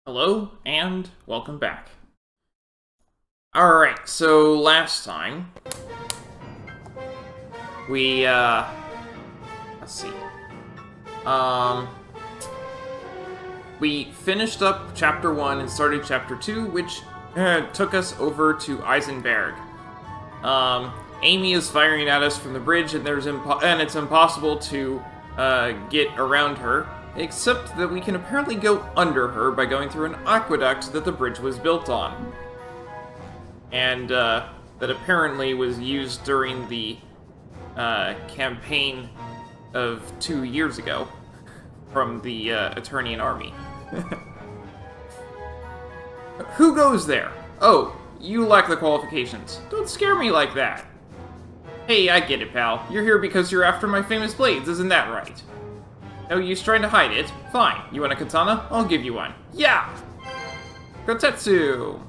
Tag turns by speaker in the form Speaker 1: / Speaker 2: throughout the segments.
Speaker 1: Hello, and welcome back. Alright, so last time, we, let's see. We finished up Chapter 1 and started Chapter 2, which took us over to Eisenberg. Amy is firing at us from the bridge, and it's impossible to get around her, except that we can apparently go under her by going through an aqueduct that the bridge was built on. And that apparently was used during the campaign of 2 years ago from the Eternian army. Who goes there? Oh, you lack the qualifications. Don't scare me like that. Hey, I get it, pal. You're here because you're after my famous blades, isn't that right? No use trying to hide it. Fine. You want a katana? I'll give you one. Yeah! Kotetsu!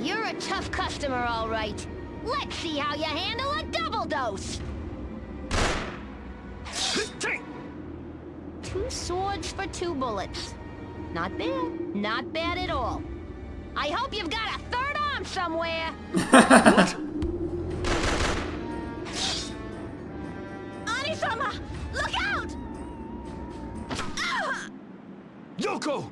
Speaker 2: You're a tough customer, all right. Let's see how you handle a double dose. 2 swords for 2 bullets. Not bad. Not bad at all. I hope you've got a third arm somewhere. Ani-sama! Look out!
Speaker 3: Yoko!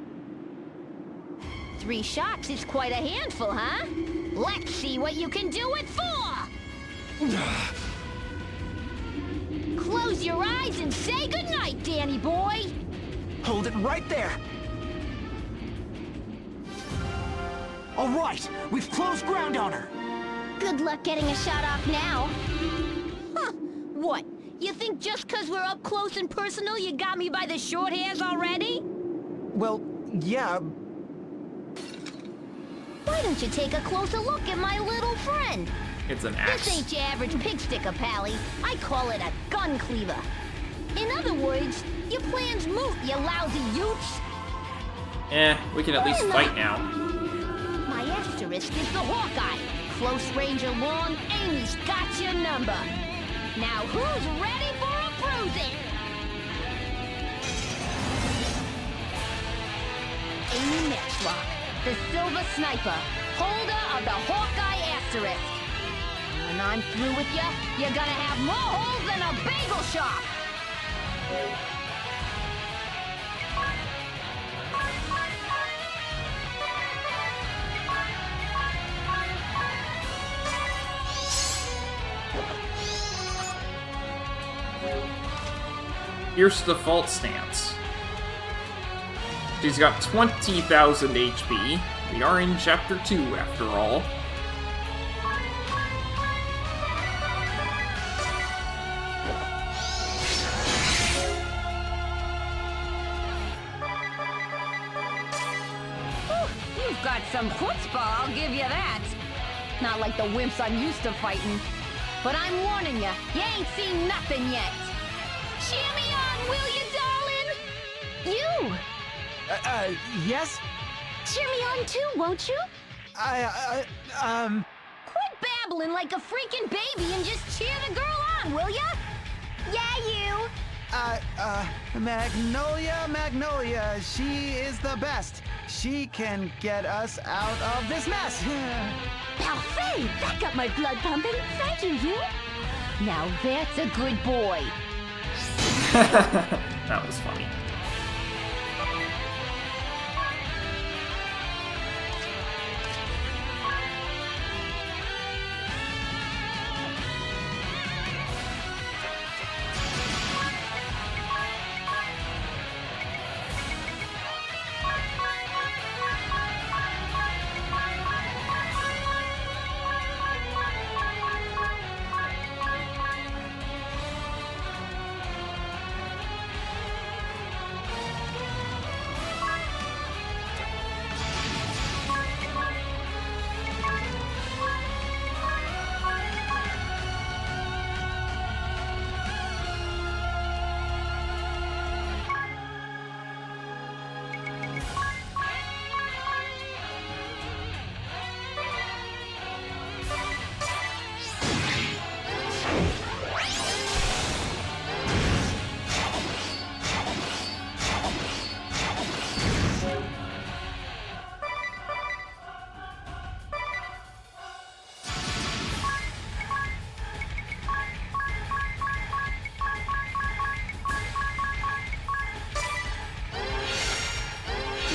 Speaker 2: 3 shots is quite a handful, huh? Let's see what you can do it for! Close your eyes and say goodnight, Danny boy!
Speaker 3: Hold it right there! All right, we've closed ground on her!
Speaker 2: Good luck getting a shot off now. Huh, what? You think just 'cause we're up close and personal you got me by the short hairs already?
Speaker 3: Well, yeah.
Speaker 2: Why don't you take a closer look at my little friend?
Speaker 1: It's an
Speaker 2: This
Speaker 1: axe.
Speaker 2: ain't your average pig sticker, Pally. I call it a gun cleaver. In other words, your plan's moot, you lousy youths.
Speaker 1: We can at least fight now.
Speaker 2: My asterisk is the Hawkeye. Close range or long, Amy's got your number. Now who's ready for a bruising? Amy Matchlock, the Silver Sniper, holder of the Hawkeye asterisk. When I'm through with you, you're gonna have more holes than a bagel shop.
Speaker 1: Here's the default stance. She's got 20,000 HP. We are in Chapter 2, after all.
Speaker 2: You've got some chutzpah, I'll give you that. Not like the wimps I'm used to fighting. But I'm warning you, you ain't seen nothing yet. Cheer me on, will you, darling? You!
Speaker 3: Yes?
Speaker 2: Cheer me on too, won't you?
Speaker 3: Quit
Speaker 2: Babbling like a freaking baby and just cheer the girl on, will ya? Yeah, you!
Speaker 3: Magnolia, she is the best. She can get us out of this mess.
Speaker 2: Parfait! That got my blood pumping. Thank you, you. Now that's a good boy.
Speaker 1: That was funny.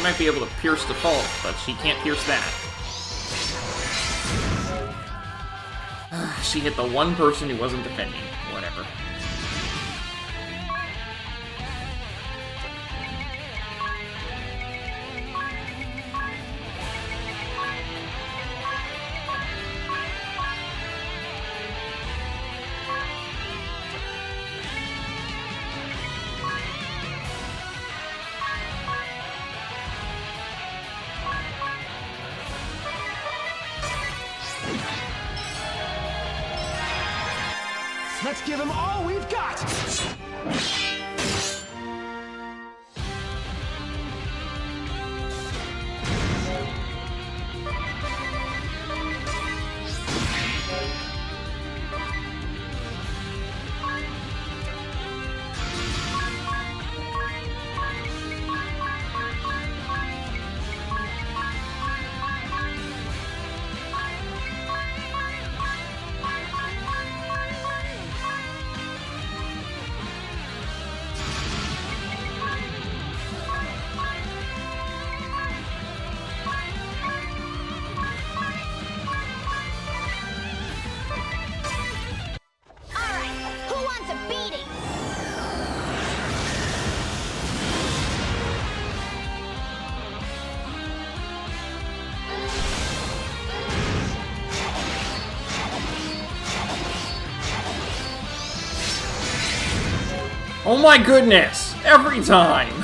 Speaker 1: She might be able to pierce default, but she can't pierce that. She hit the one person who wasn't defending. Whatever.
Speaker 3: Let's give them all we've got!
Speaker 1: Oh my goodness! Every time!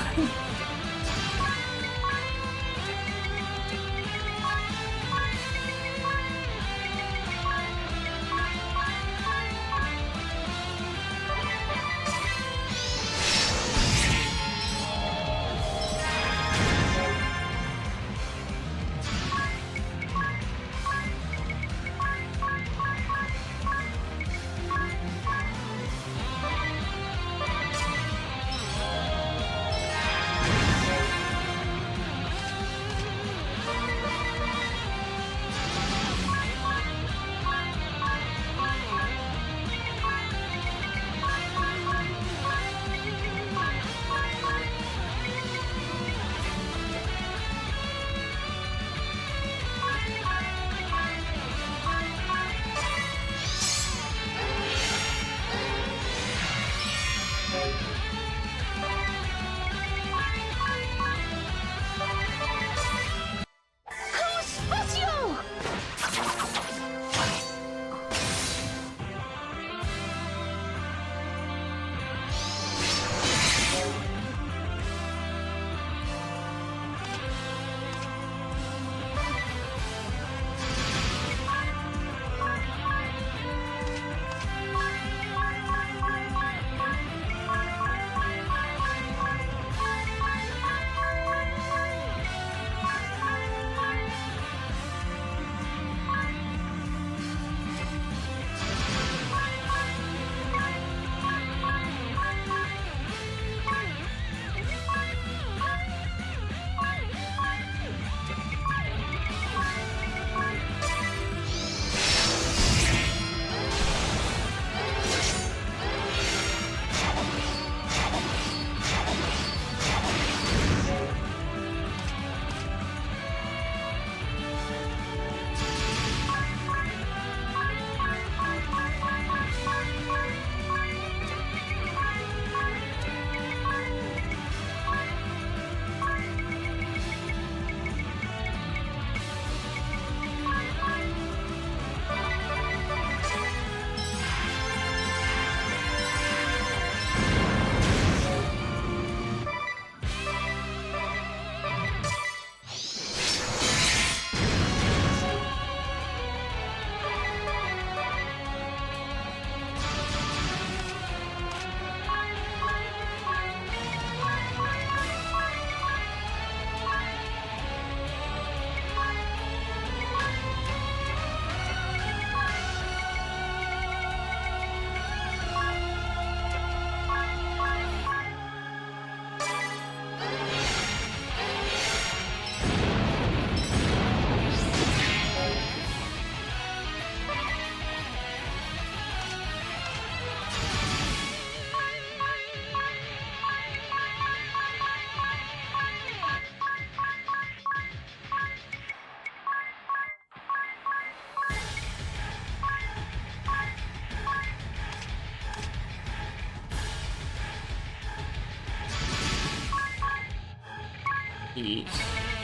Speaker 1: Eat.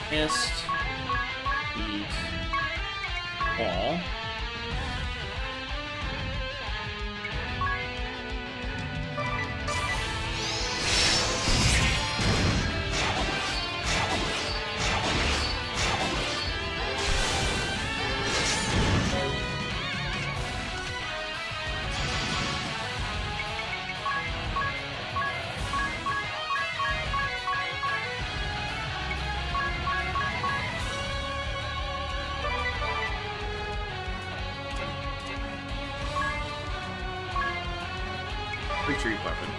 Speaker 1: Mist. Eat. Ball. Retreat weapon.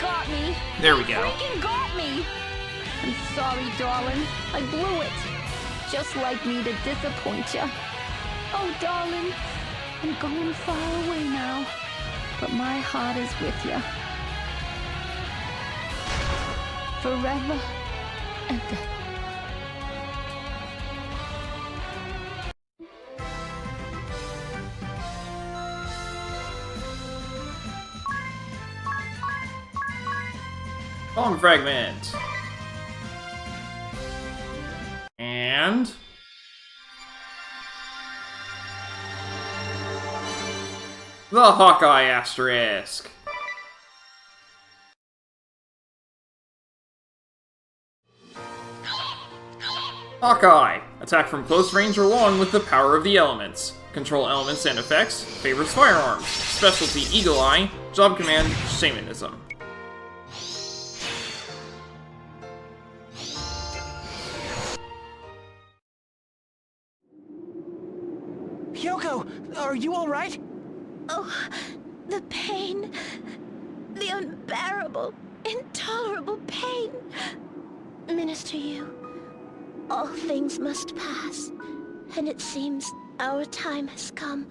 Speaker 2: Got me.
Speaker 1: There we go.
Speaker 2: Freaking got me. I'm sorry, darling. I blew it. Just like me to disappoint you. Oh, darling, I'm going far away now, but my heart is with you. Forever and ever.
Speaker 1: Bomb fragment. And the Hawkeye asterisk. Hawkeye. Attack from close range or long with the power of the elements. Control elements and effects. Favors firearms. Specialty Eagle Eye. Job command Shamanism.
Speaker 3: Yoko, are you all right?
Speaker 2: Oh, the pain. The unbearable, intolerable pain. Minister Yu, all things must pass, and it seems our time has come.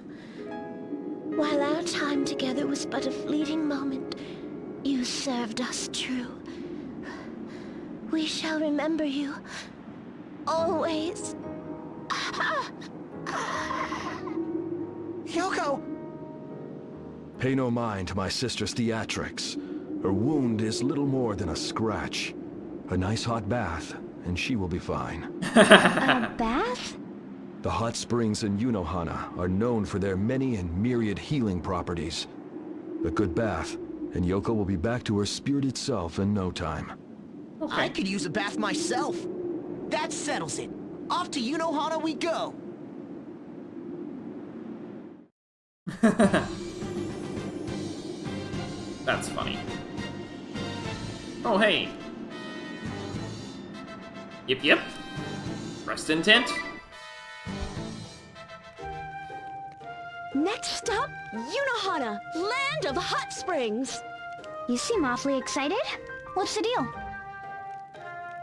Speaker 2: While our time together was but a fleeting moment, you served us true. We shall remember you, always.
Speaker 3: Yoko!
Speaker 4: Pay no mind to my sister's theatrics. Her wound is little more than a scratch. A nice hot bath, and she will be fine.
Speaker 2: A bath?
Speaker 4: The hot springs in Yunohana are known for their many and myriad healing properties. A good bath, and Yoko will be back to her spirited self in no time.
Speaker 3: I could use a bath myself. That settles it. Off to Yunohana we go.
Speaker 1: That's funny. Oh, hey. Yep. Rest intent.
Speaker 2: Next up, Yunohana, land of hot springs. You seem awfully excited. What's the deal?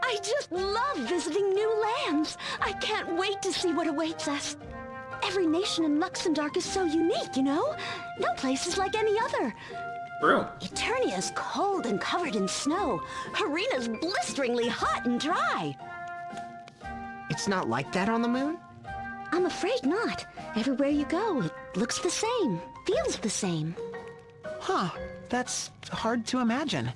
Speaker 2: I just love visiting new lands. I can't wait to see what awaits us. Every nation in Luxembourg is so unique, you know? No place is like any other.
Speaker 1: True.
Speaker 2: Eternia's cold and covered in snow. Harina's blisteringly hot and dry.
Speaker 3: It's not like that on the moon?
Speaker 2: I'm afraid not. Everywhere you go, it looks the same, feels the same.
Speaker 3: Huh, that's hard to imagine.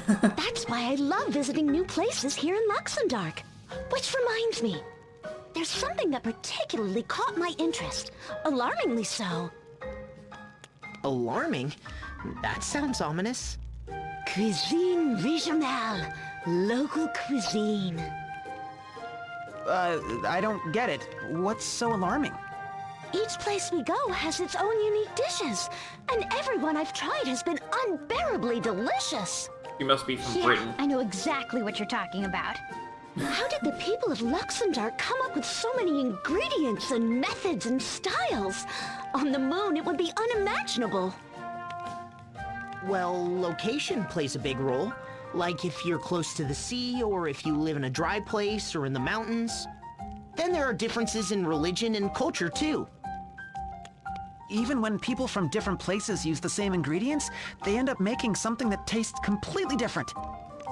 Speaker 2: That's why I love visiting new places here in Luxembourg. Which reminds me, there's something that particularly caught my interest, alarmingly so.
Speaker 5: Alarming? That sounds ominous.
Speaker 6: Cuisine régionale. Local cuisine.
Speaker 3: I don't get it. What's so alarming?
Speaker 6: Each place we go has its own unique dishes, and everyone I've tried has been unbearably delicious.
Speaker 1: You must be from
Speaker 2: Yeah,
Speaker 1: Britain.
Speaker 2: I know exactly what you're talking about.
Speaker 6: How did the people of Luxembourg come up with so many ingredients and methods and styles? On the moon, it would be unimaginable.
Speaker 5: Well, location plays a big role. Like if you're close to the sea, or if you live in a dry place, or in the mountains. Then there are differences in religion and culture, too.
Speaker 3: Even when people from different places use the same ingredients, they end up making something that tastes completely different.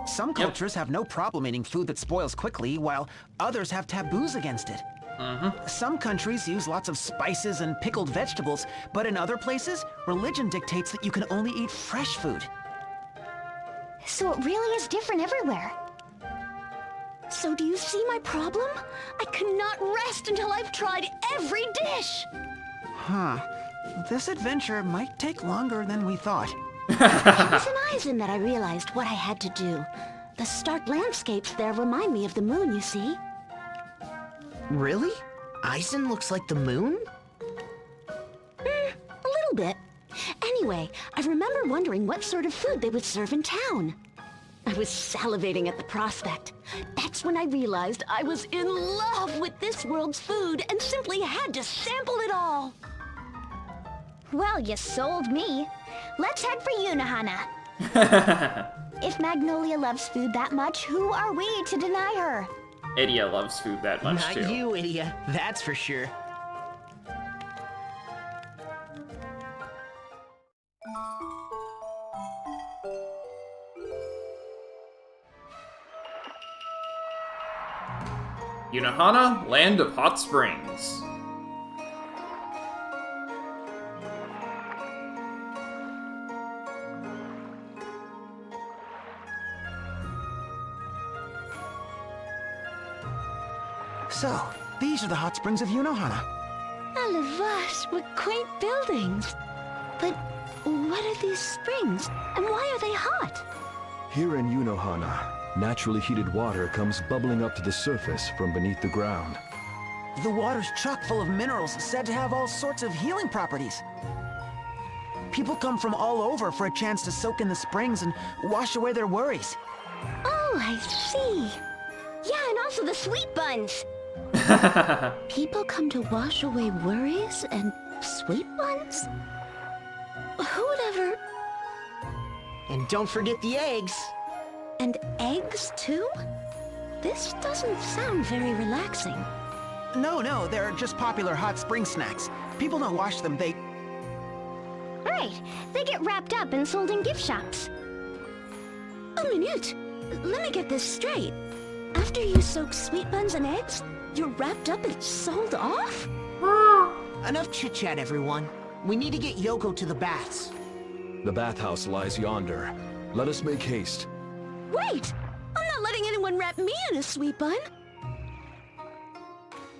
Speaker 3: Some cultures have no problem eating food that spoils quickly, while others have taboos against it. Some countries use lots of spices and pickled vegetables, but in other places, religion dictates that you can only eat fresh food.
Speaker 2: So it really is different everywhere.
Speaker 6: So do you see my problem? I cannot rest until I've tried every dish!
Speaker 3: Huh. This adventure might take longer than we thought.
Speaker 6: It was in Eisen that I realized what I had to do. The stark landscapes there remind me of the moon, you see.
Speaker 5: Really? Eisen looks like the moon?
Speaker 6: A little bit. Anyway, I remember wondering what sort of food they would serve in town. I was salivating at the prospect. That's when I realized I was in love with this world's food and simply had to sample it all.
Speaker 2: Well, you sold me. Let's head for Yunohana. If Magnolia loves food that much, who are we to deny her?
Speaker 1: Idia loves food that much,
Speaker 5: Not
Speaker 1: too.
Speaker 5: you, Idia. That's for sure.
Speaker 1: Yunohana, land of hot springs.
Speaker 3: So, these are the hot springs of Yunohana.
Speaker 6: A la vache, what quaint buildings. But what are these springs, and why are they hot?
Speaker 4: Here in Yunohana, naturally heated water comes bubbling up to the surface from beneath the ground.
Speaker 3: The water's chock full of minerals said to have all sorts of healing properties. People come from all over for a chance to soak in the springs and wash away their worries.
Speaker 6: Oh, I see.
Speaker 2: Yeah, and also the sweet buns.
Speaker 6: People come to wash away worries and sweet ones? Who would ever...
Speaker 5: And don't forget the eggs.
Speaker 6: And eggs, too? This doesn't sound very relaxing.
Speaker 3: No, they're just popular hot spring snacks. People don't wash them, they...
Speaker 2: Right, they get wrapped up and sold in gift shops.
Speaker 6: A minute. Let me get this straight. After you soak sweet buns and eggs, you're wrapped up and sold off?
Speaker 5: Enough chit-chat, everyone. We need to get Yoko to the baths.
Speaker 4: The bathhouse lies yonder. Let us make haste.
Speaker 6: Wait! I'm not letting anyone wrap me in a sweet bun.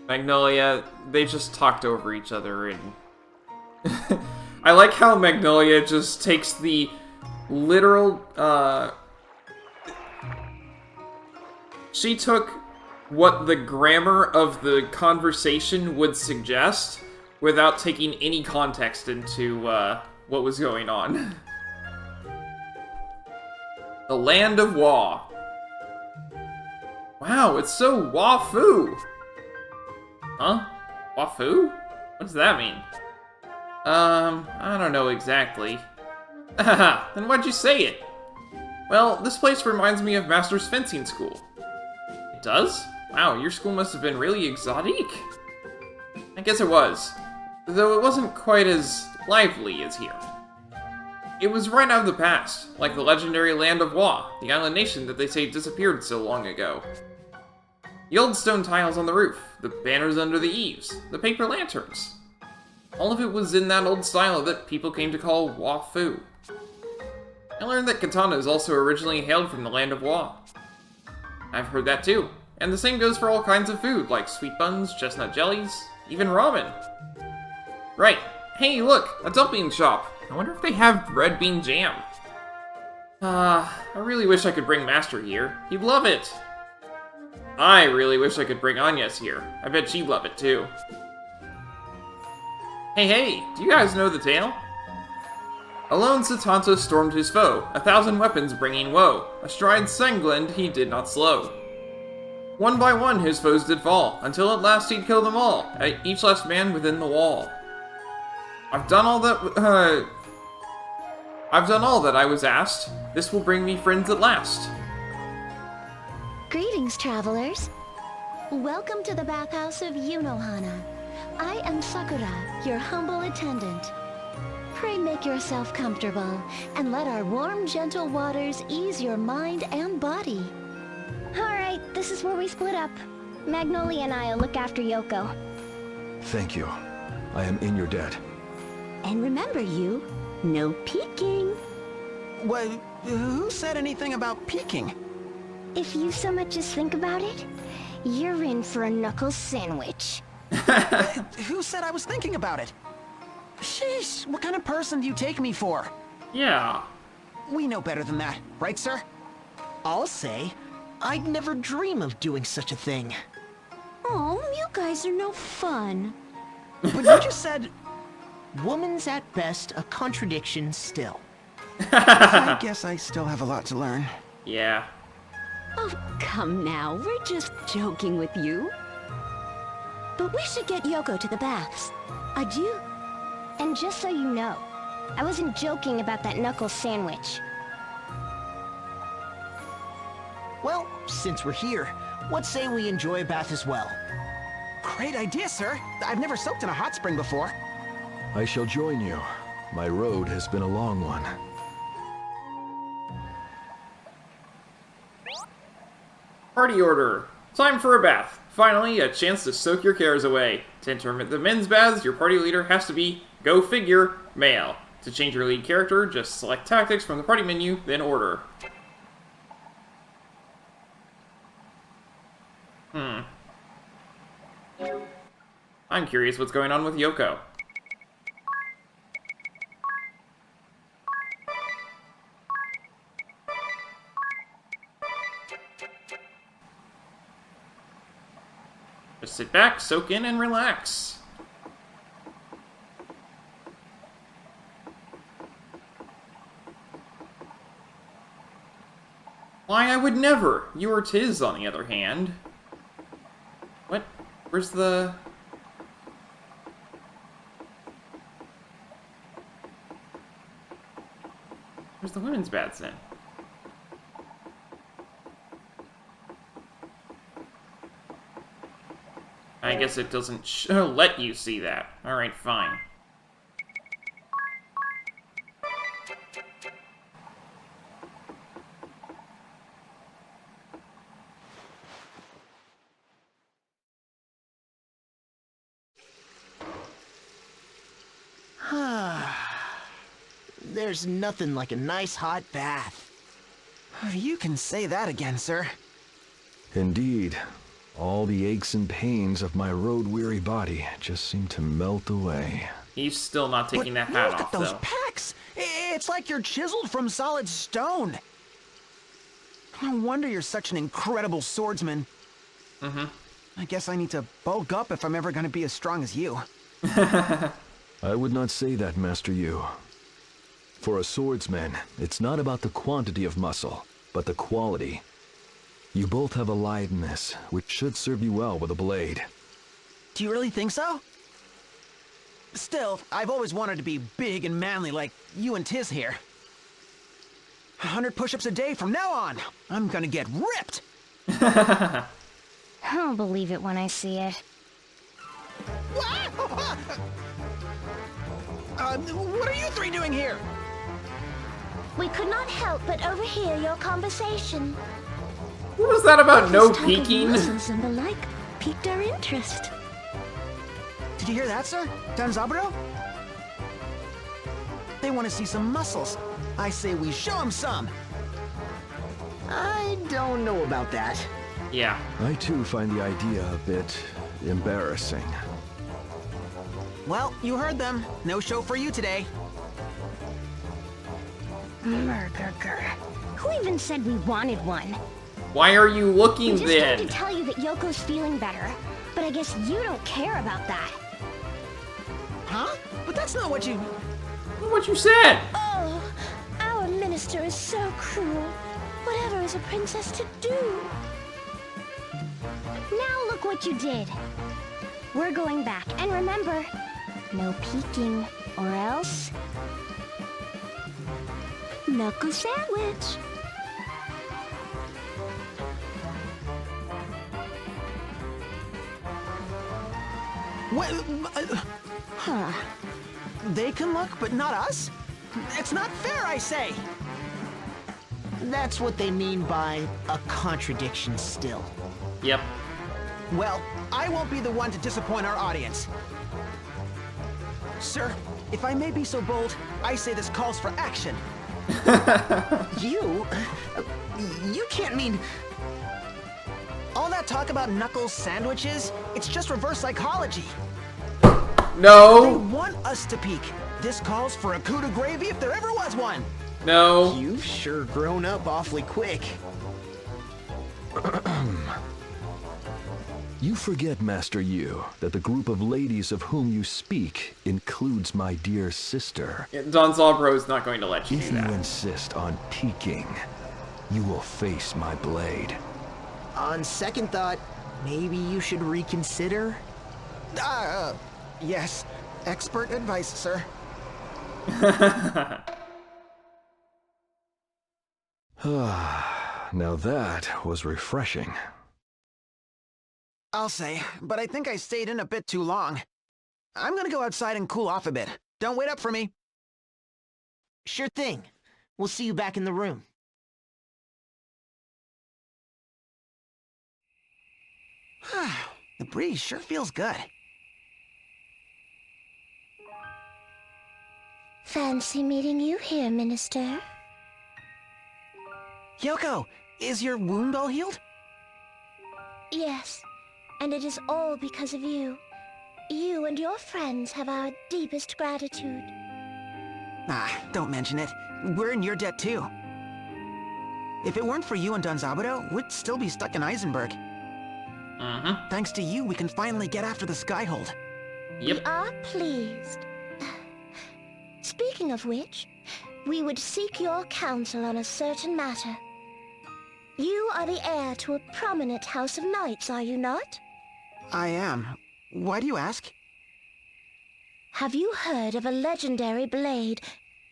Speaker 1: Magnolia, they just talked over each other, and I like how Magnolia just takes the literal, she took what the grammar of the conversation would suggest without taking any context into, what was going on. The land of Wa. Wow, it's so Wa-fu! Huh? Wafu? What does that mean? I don't know exactly. Haha, then why'd you say it? Well, this place reminds me of Master's fencing school. It does? Wow, your school must have been really exotic. I guess it was. Though it wasn't quite as lively as here. It was right out of the past, like the legendary land of Wa, the island nation that they say disappeared so long ago. The old stone tiles on the roof, the banners under the eaves, the paper lanterns. All of it was in that old style that people came to call Wa-fu. I learned that katana is also originally hailed from the land of Wa. I've heard that too, and the same goes for all kinds of food, like sweet buns, chestnut jellies, even ramen. Right. Hey, look, a dumpling shop. I wonder if they have red bean jam. I really wish I could bring Master here. He'd love it. I really wish I could bring Agnes here. I bet she'd love it too. Hey, do you guys know the tale? Alone Satanta stormed his foe, 1,000 weapons bringing woe. Astride Sengland he did not slow. One by one his foes did fall, until at last he'd kill them all, each last man within the wall. I've done all that I was asked. This will bring me friends at last.
Speaker 6: Greetings, travelers. Welcome to the bathhouse of Yunohana. I am Sakura, your humble attendant. Pray make yourself comfortable, and let our warm, gentle waters ease your mind and body.
Speaker 2: Alright, this is where we split up. Magnolia and I'll look after Yoko.
Speaker 4: Thank you. I am in your debt.
Speaker 6: And remember, no peeking.
Speaker 3: What? Who said anything about peeking?
Speaker 2: If you so much as think about it, you're in for a knuckles sandwich.
Speaker 3: Who said I was thinking about it? Sheesh, what kind of person do you take me for?
Speaker 1: Yeah.
Speaker 3: We know better than that, right, sir?
Speaker 5: I'll say, I'd never dream of doing such a thing.
Speaker 6: Oh, you guys are no fun.
Speaker 3: But you just said...
Speaker 5: Woman's at best a contradiction still.
Speaker 3: I guess I still have a lot to learn.
Speaker 1: Yeah.
Speaker 6: Oh, come now, we're just joking with you. But we should get Yoko to the baths. Adieu.
Speaker 2: And just so you know, I wasn't joking about that knuckles sandwich.
Speaker 5: Well, since we're here, what say we enjoy a bath as well?
Speaker 3: Great idea, sir. I've never soaked in a hot spring before.
Speaker 4: I shall join you. My road has been a long one.
Speaker 1: Party order. Time for a bath. Finally, a chance to soak your cares away. To enter the men's baths, your party leader has to be, go figure, male. To change your lead character, just select tactics from the party menu, then order. I'm curious what's going on with Yoko. Just sit back, soak in, and relax. Why, I would never. You or Tiz, on the other hand. What? Where's the... Where's the women's baths then? I guess it doesn't let you see that. Alright, fine.
Speaker 5: There's nothing like a nice hot bath.
Speaker 3: You can say that again, sir.
Speaker 4: Indeed. All the aches and pains of my road-weary body just seem to melt away.
Speaker 1: He's still not taking that
Speaker 3: But
Speaker 1: hat
Speaker 3: look
Speaker 1: off,
Speaker 3: at those
Speaker 1: though.
Speaker 3: pecs! It's like you're chiseled from solid stone. No wonder you're such an incredible swordsman.
Speaker 1: Mm-hmm.
Speaker 3: I guess I need to bulk up if I'm ever going to be as strong as you.
Speaker 4: I would not say that, Master Yu. For a swordsman, it's not about the quantity of muscle, but the quality. You both have a litheness, which should serve you well with a blade.
Speaker 3: Do you really think so? Still, I've always wanted to be big and manly like you and Tiz here. 100 push-ups a day from now on. I'm gonna get ripped.
Speaker 2: I'll believe it when I see it.
Speaker 3: What are you three doing here?
Speaker 6: We could not help but overhear your conversation.
Speaker 1: What was that about no
Speaker 6: This talk of
Speaker 1: peeking?
Speaker 6: muscles and the like piqued our interest.
Speaker 3: Did you hear that, sir? Danzaburo? They want to see some muscles. I say we show them some.
Speaker 5: I don't know about that.
Speaker 1: Yeah.
Speaker 4: I too find the idea a bit embarrassing.
Speaker 3: Well, you heard them. No show for you today.
Speaker 6: Murder. Who even said we wanted one?
Speaker 1: Why are you looking
Speaker 6: We just came
Speaker 1: then?
Speaker 6: to tell you that Yoko's feeling better, but I guess you don't care about that.
Speaker 3: Huh? But that's not what you...
Speaker 1: What you said?
Speaker 6: Oh, our minister is so cruel. Whatever is a princess to do? Now look what you did. We're going back, and remember, no peeking, or else... Knuckle sandwich.
Speaker 3: What? Huh. They can look, but not us? It's not fair, I say!
Speaker 5: That's what they mean by a contradiction still.
Speaker 1: Yep.
Speaker 3: Well, I won't be the one to disappoint our audience. Sir, if I may be so bold, I say this calls for action.
Speaker 5: You can't mean...
Speaker 3: All that talk about knuckles sandwiches, it's just reverse psychology. They
Speaker 1: No.
Speaker 3: want us to peek. This calls for a coup de gravy if there ever was one.
Speaker 1: No.
Speaker 5: You've sure grown up awfully quick.
Speaker 4: You forget, Master Yu, that the group of ladies of whom you speak includes my dear sister.
Speaker 1: Don Zabro is not going to let you
Speaker 4: If
Speaker 1: do
Speaker 4: you
Speaker 1: that.
Speaker 4: insist on peeking, you will face my blade.
Speaker 5: On second thought, maybe you should reconsider?
Speaker 3: Yes. Expert advice, sir.
Speaker 4: Now that was refreshing.
Speaker 3: I'll say, but I think I stayed in a bit too long. I'm gonna go outside and cool off a bit. Don't wait up for me.
Speaker 5: Sure thing. We'll see you back in the room.
Speaker 3: The breeze sure feels good.
Speaker 6: Fancy meeting you here, Minister.
Speaker 3: Yoko, is your wound all healed?
Speaker 6: Yes, and it is all because of you. You and your friends have our deepest gratitude.
Speaker 3: Don't mention it. We're in your debt too. If it weren't for you and Don Zabuto, we'd still be stuck in Eisenberg. Thanks to you, we can finally get after the Skyhold.
Speaker 1: Yep.
Speaker 6: We are pleased. Speaking of which, we would seek your counsel on a certain matter. You are the heir to a prominent house of knights, are you not?
Speaker 3: I am. Why do you ask?
Speaker 6: Have you heard of a legendary blade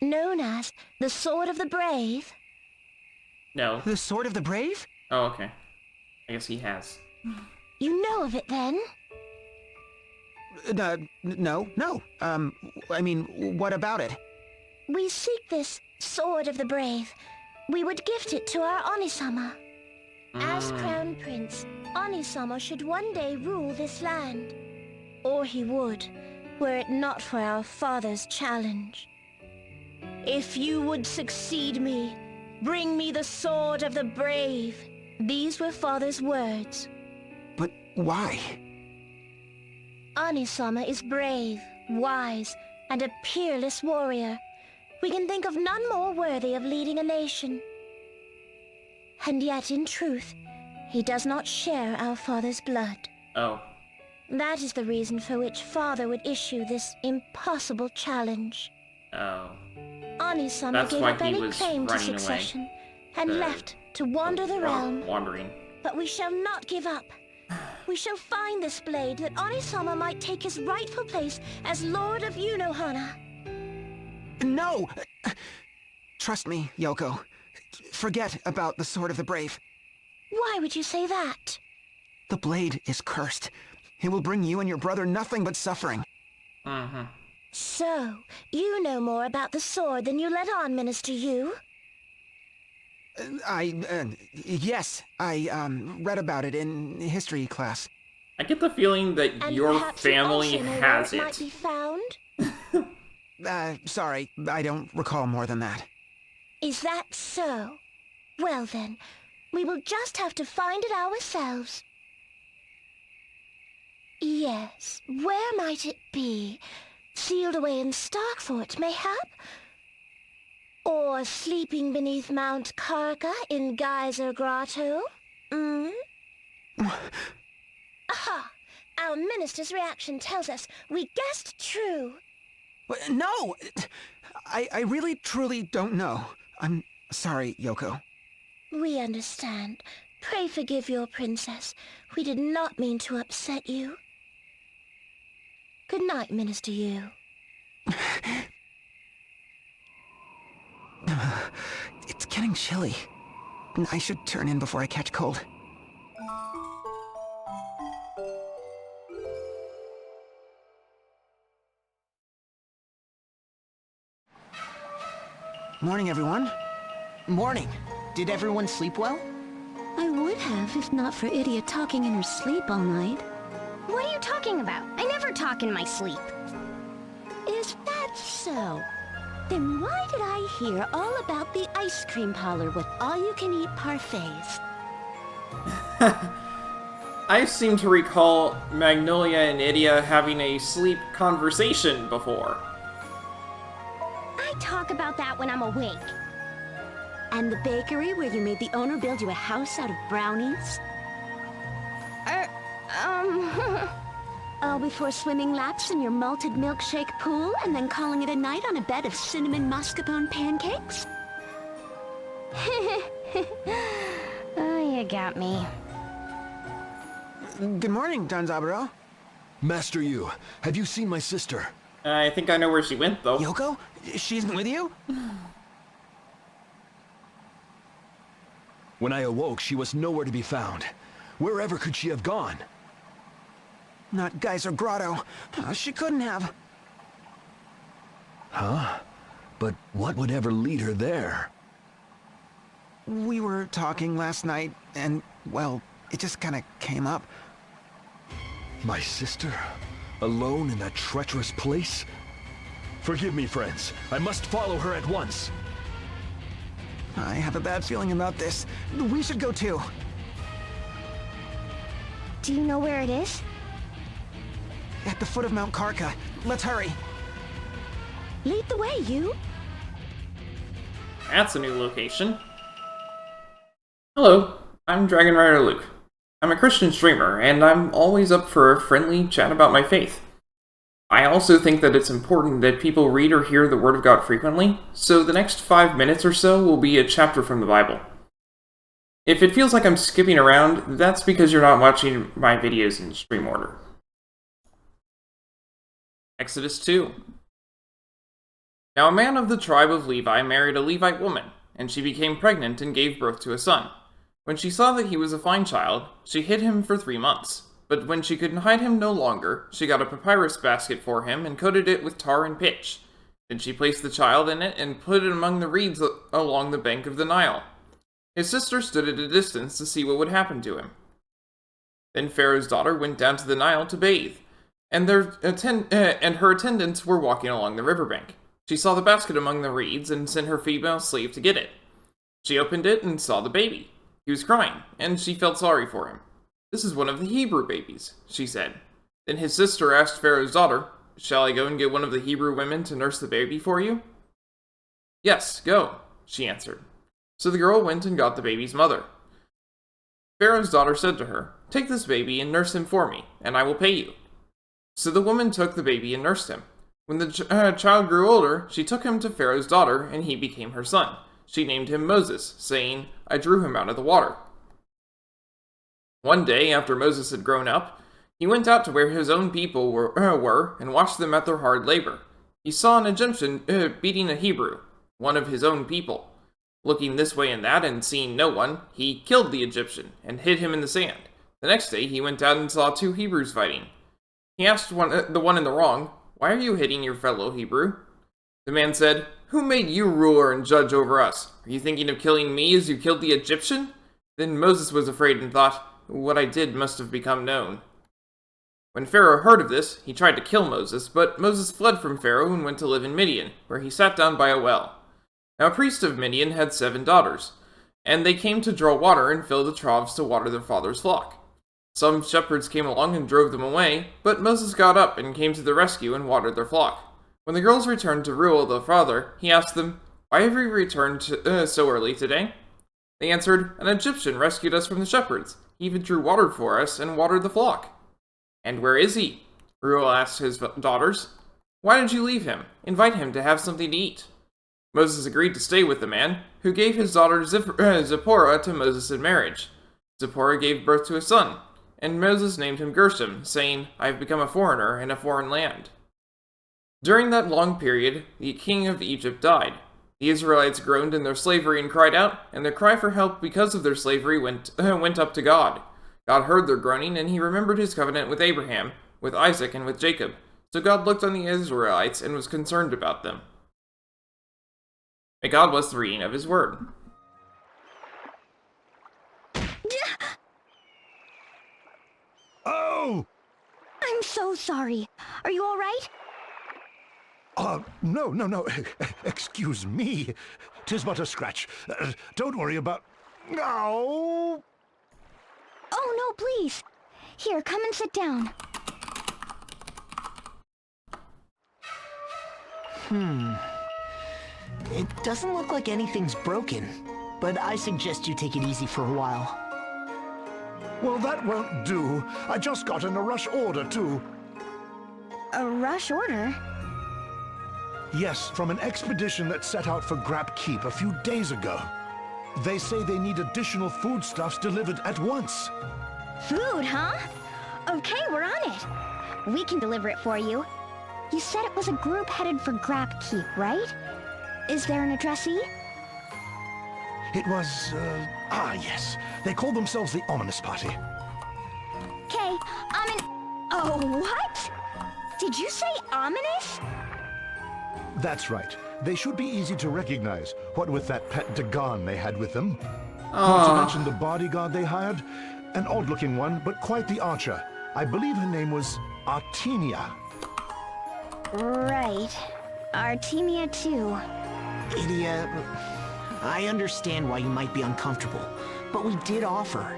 Speaker 6: known as the Sword of the Brave?
Speaker 1: No.
Speaker 3: The Sword of the Brave?
Speaker 1: Oh, okay. I guess he has.
Speaker 6: You know of it then?
Speaker 3: No. I mean, what about it?
Speaker 6: We seek this Sword of the Brave. We would gift it to our Onisama. As Crown Prince, Onisama should one day rule this land. Or he would, were it not for our father's challenge. If you would succeed me, bring me the Sword of the Brave. These were father's words.
Speaker 3: But why?
Speaker 6: Onisama is brave, wise, and a peerless warrior. We can think of none more worthy of leading a nation. And yet, in truth, he does not share our father's blood.
Speaker 1: Oh.
Speaker 6: That is the reason for which father would issue this impossible challenge.
Speaker 1: Oh.
Speaker 6: Onisama
Speaker 1: That's
Speaker 6: gave
Speaker 1: why
Speaker 6: up
Speaker 1: he
Speaker 6: any
Speaker 1: was
Speaker 6: claim to
Speaker 1: running away.
Speaker 6: succession and left to wander the realm.
Speaker 1: Wandering.
Speaker 6: But we shall not give up. We shall find this blade that Onisama might take his rightful place as Lord of Yunohana.
Speaker 3: No! Trust me, Yoko. Forget about the Sword of the Brave.
Speaker 6: Why would you say that?
Speaker 3: The blade is cursed. It will bring you and your brother nothing but suffering.
Speaker 6: So, you know more about the sword than you let on, Minister Yu?
Speaker 3: Yes, I read about it in history class.
Speaker 1: I get the feeling that
Speaker 6: And
Speaker 1: your
Speaker 6: perhaps you
Speaker 1: family
Speaker 6: also know
Speaker 1: has
Speaker 6: where it might
Speaker 1: it.
Speaker 6: be found?
Speaker 3: Sorry, I don't recall more than that.
Speaker 6: Is that so? Well then, we will just have to find it ourselves. Yes, where might it be? Sealed away in Starkfort, mayhap? Or sleeping beneath Mount Karka in Geyser Grotto? Aha! Our minister's reaction tells us we guessed true.
Speaker 3: No! I really truly don't know. I'm sorry, Yoko.
Speaker 6: We understand. Pray forgive your princess. We did not mean to upset you. Good night, Minister Yu.
Speaker 3: It's getting chilly. I should turn in before I catch cold. Morning, everyone.
Speaker 5: Morning. Did everyone sleep well?
Speaker 6: I would have if not for Idia talking in her sleep all night.
Speaker 2: What are you talking about? I never talk in my sleep.
Speaker 6: Is that so? Then why did I hear all about the ice cream parlor with all-you-can-eat parfaits?
Speaker 1: I seem to recall Magnolia and Idia having a sleep conversation before.
Speaker 2: I talk about that when I'm awake.
Speaker 6: And the bakery where you made the owner build you a house out of brownies? All before swimming laps in your malted milkshake pool and then calling it a night on a bed of cinnamon mascarpone pancakes?
Speaker 2: Oh, you got me.
Speaker 3: Good morning, Danzaburo.
Speaker 4: Master Yu, have you seen my sister?
Speaker 1: I think I know where she went, though.
Speaker 3: Yoko? She isn't with you?
Speaker 4: When I awoke, she was nowhere to be found. Wherever could she have gone?
Speaker 3: Not Geyser Grotto. She couldn't have.
Speaker 4: Huh? But what would ever lead her there?
Speaker 3: We were talking last night, and, well, it just kind of came up.
Speaker 4: My sister? Alone in that treacherous place? Forgive me, friends. I must follow her at once.
Speaker 3: I have a bad feeling about this. We should go too.
Speaker 2: Do you know where it is?
Speaker 3: At the foot of Mount Karka. Let's hurry.
Speaker 6: Lead the way, you.
Speaker 1: That's a new location. Hello, I'm Dragon Rider Luke. I'm a Christian streamer, and I'm always up for a friendly chat about my faith. I also think that it's important that people read or hear the Word of God frequently, so the next 5 minutes or so will be a chapter from the Bible. If it feels like I'm skipping around, that's because you're not watching my videos in stream order. Exodus 2. Now a man of the tribe of Levi married a Levite woman, and she became pregnant and gave birth to a son. When she saw that he was a fine child, she hid him for 3 months. But when she could hide him no longer, she got a papyrus basket for him and coated it with tar and pitch. Then she placed the child in it and put it among the reeds along the bank of the Nile. His sister stood at a distance to see what would happen to him. Then Pharaoh's daughter went down to the Nile to bathe, and her attendants were walking along the riverbank. She saw the basket among the reeds and sent her female slave to get it. She opened it and saw the baby. He was crying, and she felt sorry for him. "This is one of the Hebrew babies," she said. Then his sister asked Pharaoh's daughter, "Shall I go and get one of the Hebrew women to nurse the baby for you?" "Yes, go," she answered. So the girl went and got the baby's mother. Pharaoh's daughter said to her, "Take this baby and nurse him for me, and I will pay you." So the woman took the baby and nursed him. When the child grew older, she took him to Pharaoh's daughter, and he became her son. She named him Moses, saying, "I drew him out of the water." One day, after Moses had grown up, he went out to where his own people were and watched them at their hard labor. He saw an Egyptian beating a Hebrew, one of his own people. Looking this way and that and seeing no one, he killed the Egyptian and hid him in the sand. The next day, he went out and saw 2 Hebrews fighting. He asked the one in the wrong, "Why are you hitting your fellow Hebrew?" The man said, "Who made you ruler and judge over us? Are you thinking of killing me as you killed the Egyptian?" Then Moses was afraid and thought, "What I did must have become known." When Pharaoh heard of this, he tried to kill Moses, but Moses fled from Pharaoh and went to live in Midian, where he sat down by a well. Now a priest of Midian had 7 daughters, and they came to draw water and fill the troughs to water their father's flock. Some shepherds came along and drove them away, but Moses got up and came to the rescue and watered their flock. When the girls returned to Reuel their father, he asked them, Why have you returned so early today? They answered, An Egyptian rescued us from the shepherds. He even drew water for us and watered the flock. And where is he? Reuel asked his daughters. Why did you leave him? Invite him to have something to eat. Moses agreed to stay with the man, who gave his daughter Zipporah to Moses in marriage. Zipporah gave birth to a son, and Moses named him Gershom, saying, I have become a foreigner in a foreign land. During that long period, the king of Egypt died. The Israelites groaned in their slavery and cried out, and their cry for help because of their slavery went up to God. God heard their groaning, and he remembered his covenant with Abraham, with Isaac, and with Jacob. So God looked on the Israelites and was concerned about them. May God bless the reading of his word.
Speaker 7: Oh!
Speaker 6: I'm so sorry. Are you all right?
Speaker 7: No. Excuse me. 'Tis but a scratch. Don't worry about... No!
Speaker 6: Oh, no, please. Here, come and sit down.
Speaker 5: It doesn't look like anything's broken, but I suggest you take it easy for a while.
Speaker 7: Well, that won't do. I just got in a rush order, too.
Speaker 6: A rush order?
Speaker 7: Yes, from an expedition that set out for Grap Keep a few days ago. They say they need additional foodstuffs delivered at once.
Speaker 6: Food, huh? Okay, we're on it. We can deliver it for you. You said it was a group headed for Grap Keep, right? Is there an addressee?
Speaker 7: It was, yes. They call themselves the Ominas Party.
Speaker 6: Okay, Oh, what? Did you say ominous?
Speaker 7: That's right. They should be easy to recognize, what with that pet Dagon they had with them. Not to mention the bodyguard they hired. An odd-looking one, but quite the archer. I believe her name was Artemia.
Speaker 6: Right. Artemia, too.
Speaker 5: Idia, I understand why you might be uncomfortable, but we did offer.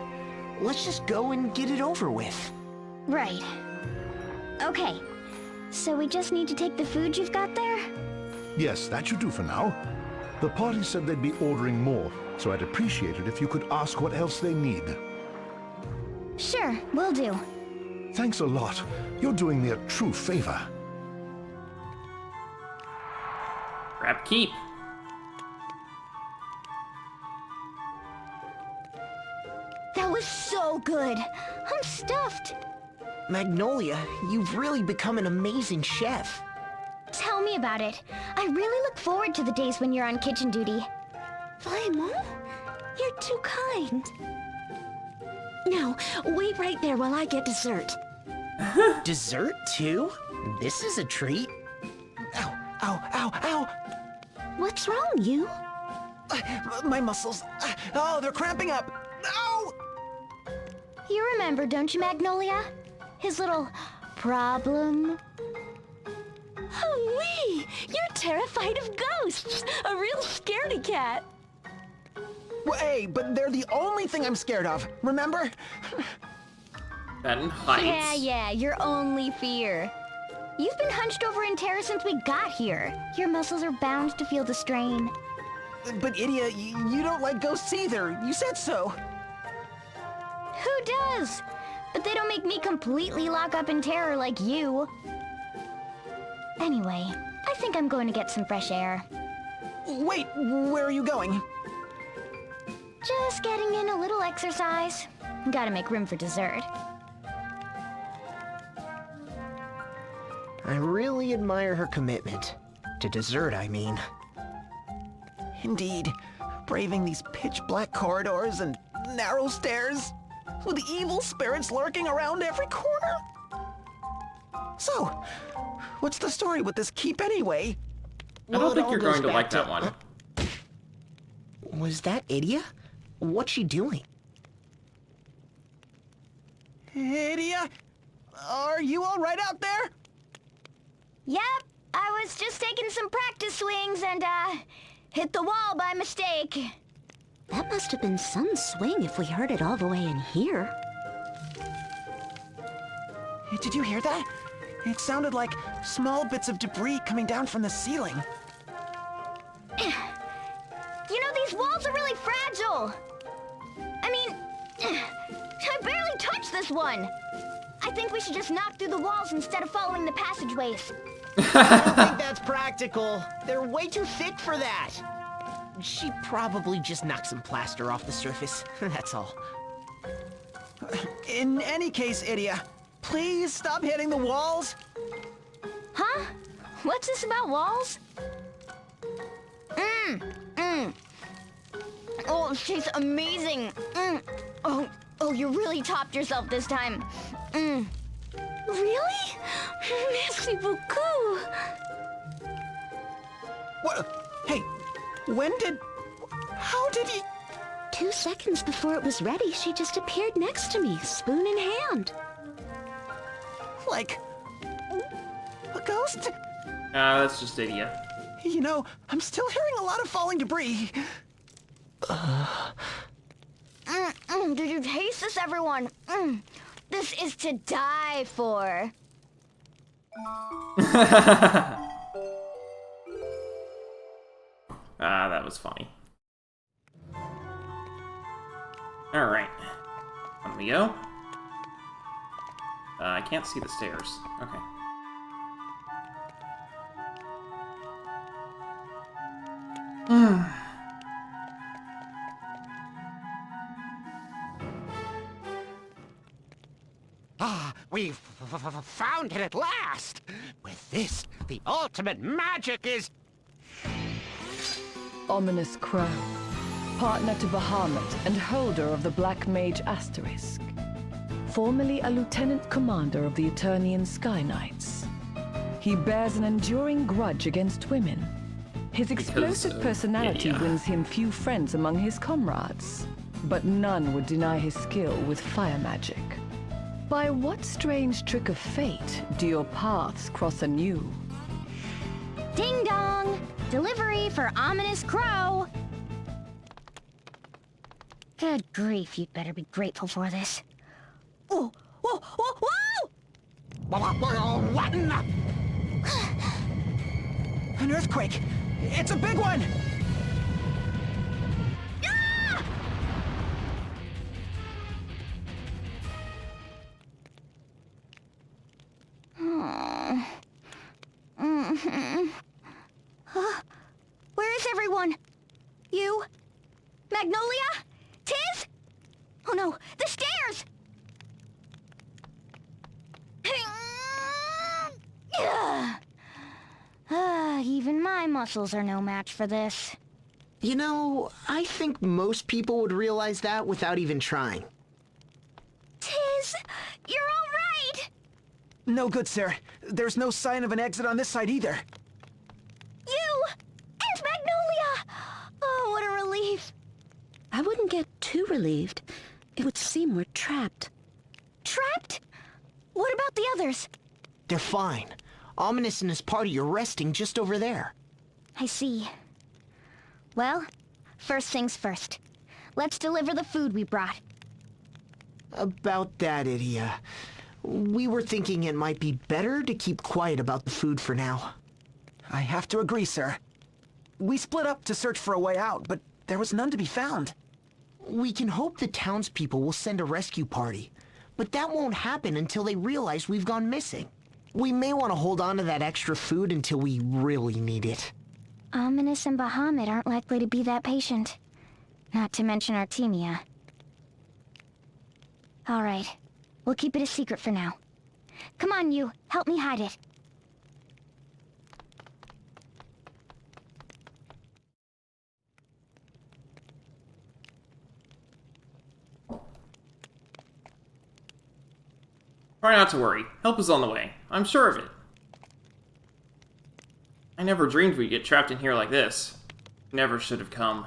Speaker 5: Let's just go and get it over with.
Speaker 6: Right. Okay. So we just need to take the food you've got there?
Speaker 7: Yes, that should do for now. The party said they'd be ordering more, so I'd appreciate it if you could ask what else they need.
Speaker 6: Sure, will do.
Speaker 7: Thanks a lot. You're doing me a true favor.
Speaker 1: Grap Keep.
Speaker 6: That was so good. I'm stuffed.
Speaker 5: Magnolia, you've really become an amazing chef.
Speaker 6: Tell me about it. I really look forward to the days when you're on kitchen duty. Vraiment? You're too kind. Now, wait right there while I get dessert.
Speaker 5: Dessert, too? This is a treat.
Speaker 3: Ow, ow, ow, ow!
Speaker 6: What's wrong, you?
Speaker 3: My muscles. Oh, they're cramping up. Ow!
Speaker 6: You remember, don't you, Magnolia? His little problem? Oh, you're terrified of ghosts! A real scaredy cat!
Speaker 3: Well, hey, but they're the only thing I'm scared of, remember?
Speaker 1: Then heights.
Speaker 6: Yeah, your only fear. You've been hunched over in terror since we got here. Your muscles are bound to feel the strain.
Speaker 3: But Idia, you don't like ghosts either. You said so.
Speaker 6: Who does? But they don't make me completely lock up in terror like you. Anyway, I think I'm going to get some fresh air.
Speaker 3: Wait, where are you going?
Speaker 6: Just getting in a little exercise. Gotta make room for dessert.
Speaker 5: I really admire her commitment. To dessert, I mean.
Speaker 3: Indeed. Braving these pitch-black corridors and narrow stairs, with evil spirits lurking around every corner. So, what's the story with this keep anyway?
Speaker 1: I don't think you're going to like that one.
Speaker 5: Was that Idia? What's she doing?
Speaker 3: Idia? Are you all right out there?
Speaker 6: Yep, I was just taking some practice swings and, hit the wall by mistake. That must have been some swing if we heard it all the way in here.
Speaker 3: Did you hear that? It sounded like small bits of debris coming down from the ceiling.
Speaker 2: cool! I mean, I barely touched this one! I think we should just knock through the walls instead of following the passageways.
Speaker 5: I don't think that's practical. They're way too thick for that. She probably just knocked some plaster off the surface. That's all.
Speaker 3: In any case, Idia, please stop hitting the walls.
Speaker 2: Huh? What's this about walls? Oh, it tastes amazing. Oh, you really topped yourself this time. Really? Merci beaucoup.
Speaker 3: What? Hey, how did he...
Speaker 6: 2 seconds before it was ready, she just appeared next to me, spoon in hand.
Speaker 3: Like... a ghost?
Speaker 1: That's just Idia.
Speaker 3: You know, I'm still hearing a lot of falling debris.
Speaker 2: Did you taste this, everyone? This is to die for.
Speaker 1: That was funny. Alright. On we go. I can't see the stairs. Okay.
Speaker 8: We've found it at last! With this, the ultimate magic is...
Speaker 9: Ominous Crow, partner to Bahamut and holder of the Black Mage Asterisk. Formerly a lieutenant commander of the Eternian Sky Knights. He bears an enduring grudge against women. His explosive personality wins him few friends among his comrades, but none would deny his skill with fire magic. By what strange trick of fate do your paths cross anew?
Speaker 2: Ding dong! Delivery for Ominous Crow! Good grief, you'd better be grateful for this. Oh, whoa, whoa, whoa!
Speaker 8: What in the...
Speaker 3: An earthquake! It's a big one!
Speaker 2: Where is everyone? You? Magnolia? Tiz? Oh no, the stairs! Even my muscles are no match for this.
Speaker 5: You know, I think most people would realize that without even trying.
Speaker 2: Tiz, you're all right!
Speaker 3: No good, sir. There's no sign of an exit on this side either.
Speaker 2: You! And Magnolia! Oh, what a relief.
Speaker 6: I wouldn't get too relieved. It would seem we're trapped.
Speaker 2: Trapped? What about the others?
Speaker 5: They're fine. Ominous and his party are resting just over there.
Speaker 2: I see. Well, first things first. Let's deliver the food we brought.
Speaker 5: About that, Idia. We were thinking it might be better to keep quiet about the food for now.
Speaker 3: I have to agree, sir. We split up to search for a way out, but there was none to be found.
Speaker 5: We can hope the townspeople will send a rescue party, but that won't happen until they realize we've gone missing. We may want to hold on to that extra food until we really need it.
Speaker 2: Ominous and Bahamut aren't likely to be that patient. Not to mention Artemia. All right. We'll keep it a secret for now. Come on, you. Help me hide it.
Speaker 1: Try not to worry. Help is on the way. I'm sure of it. I never dreamed we'd get trapped in here like this. Never should have come.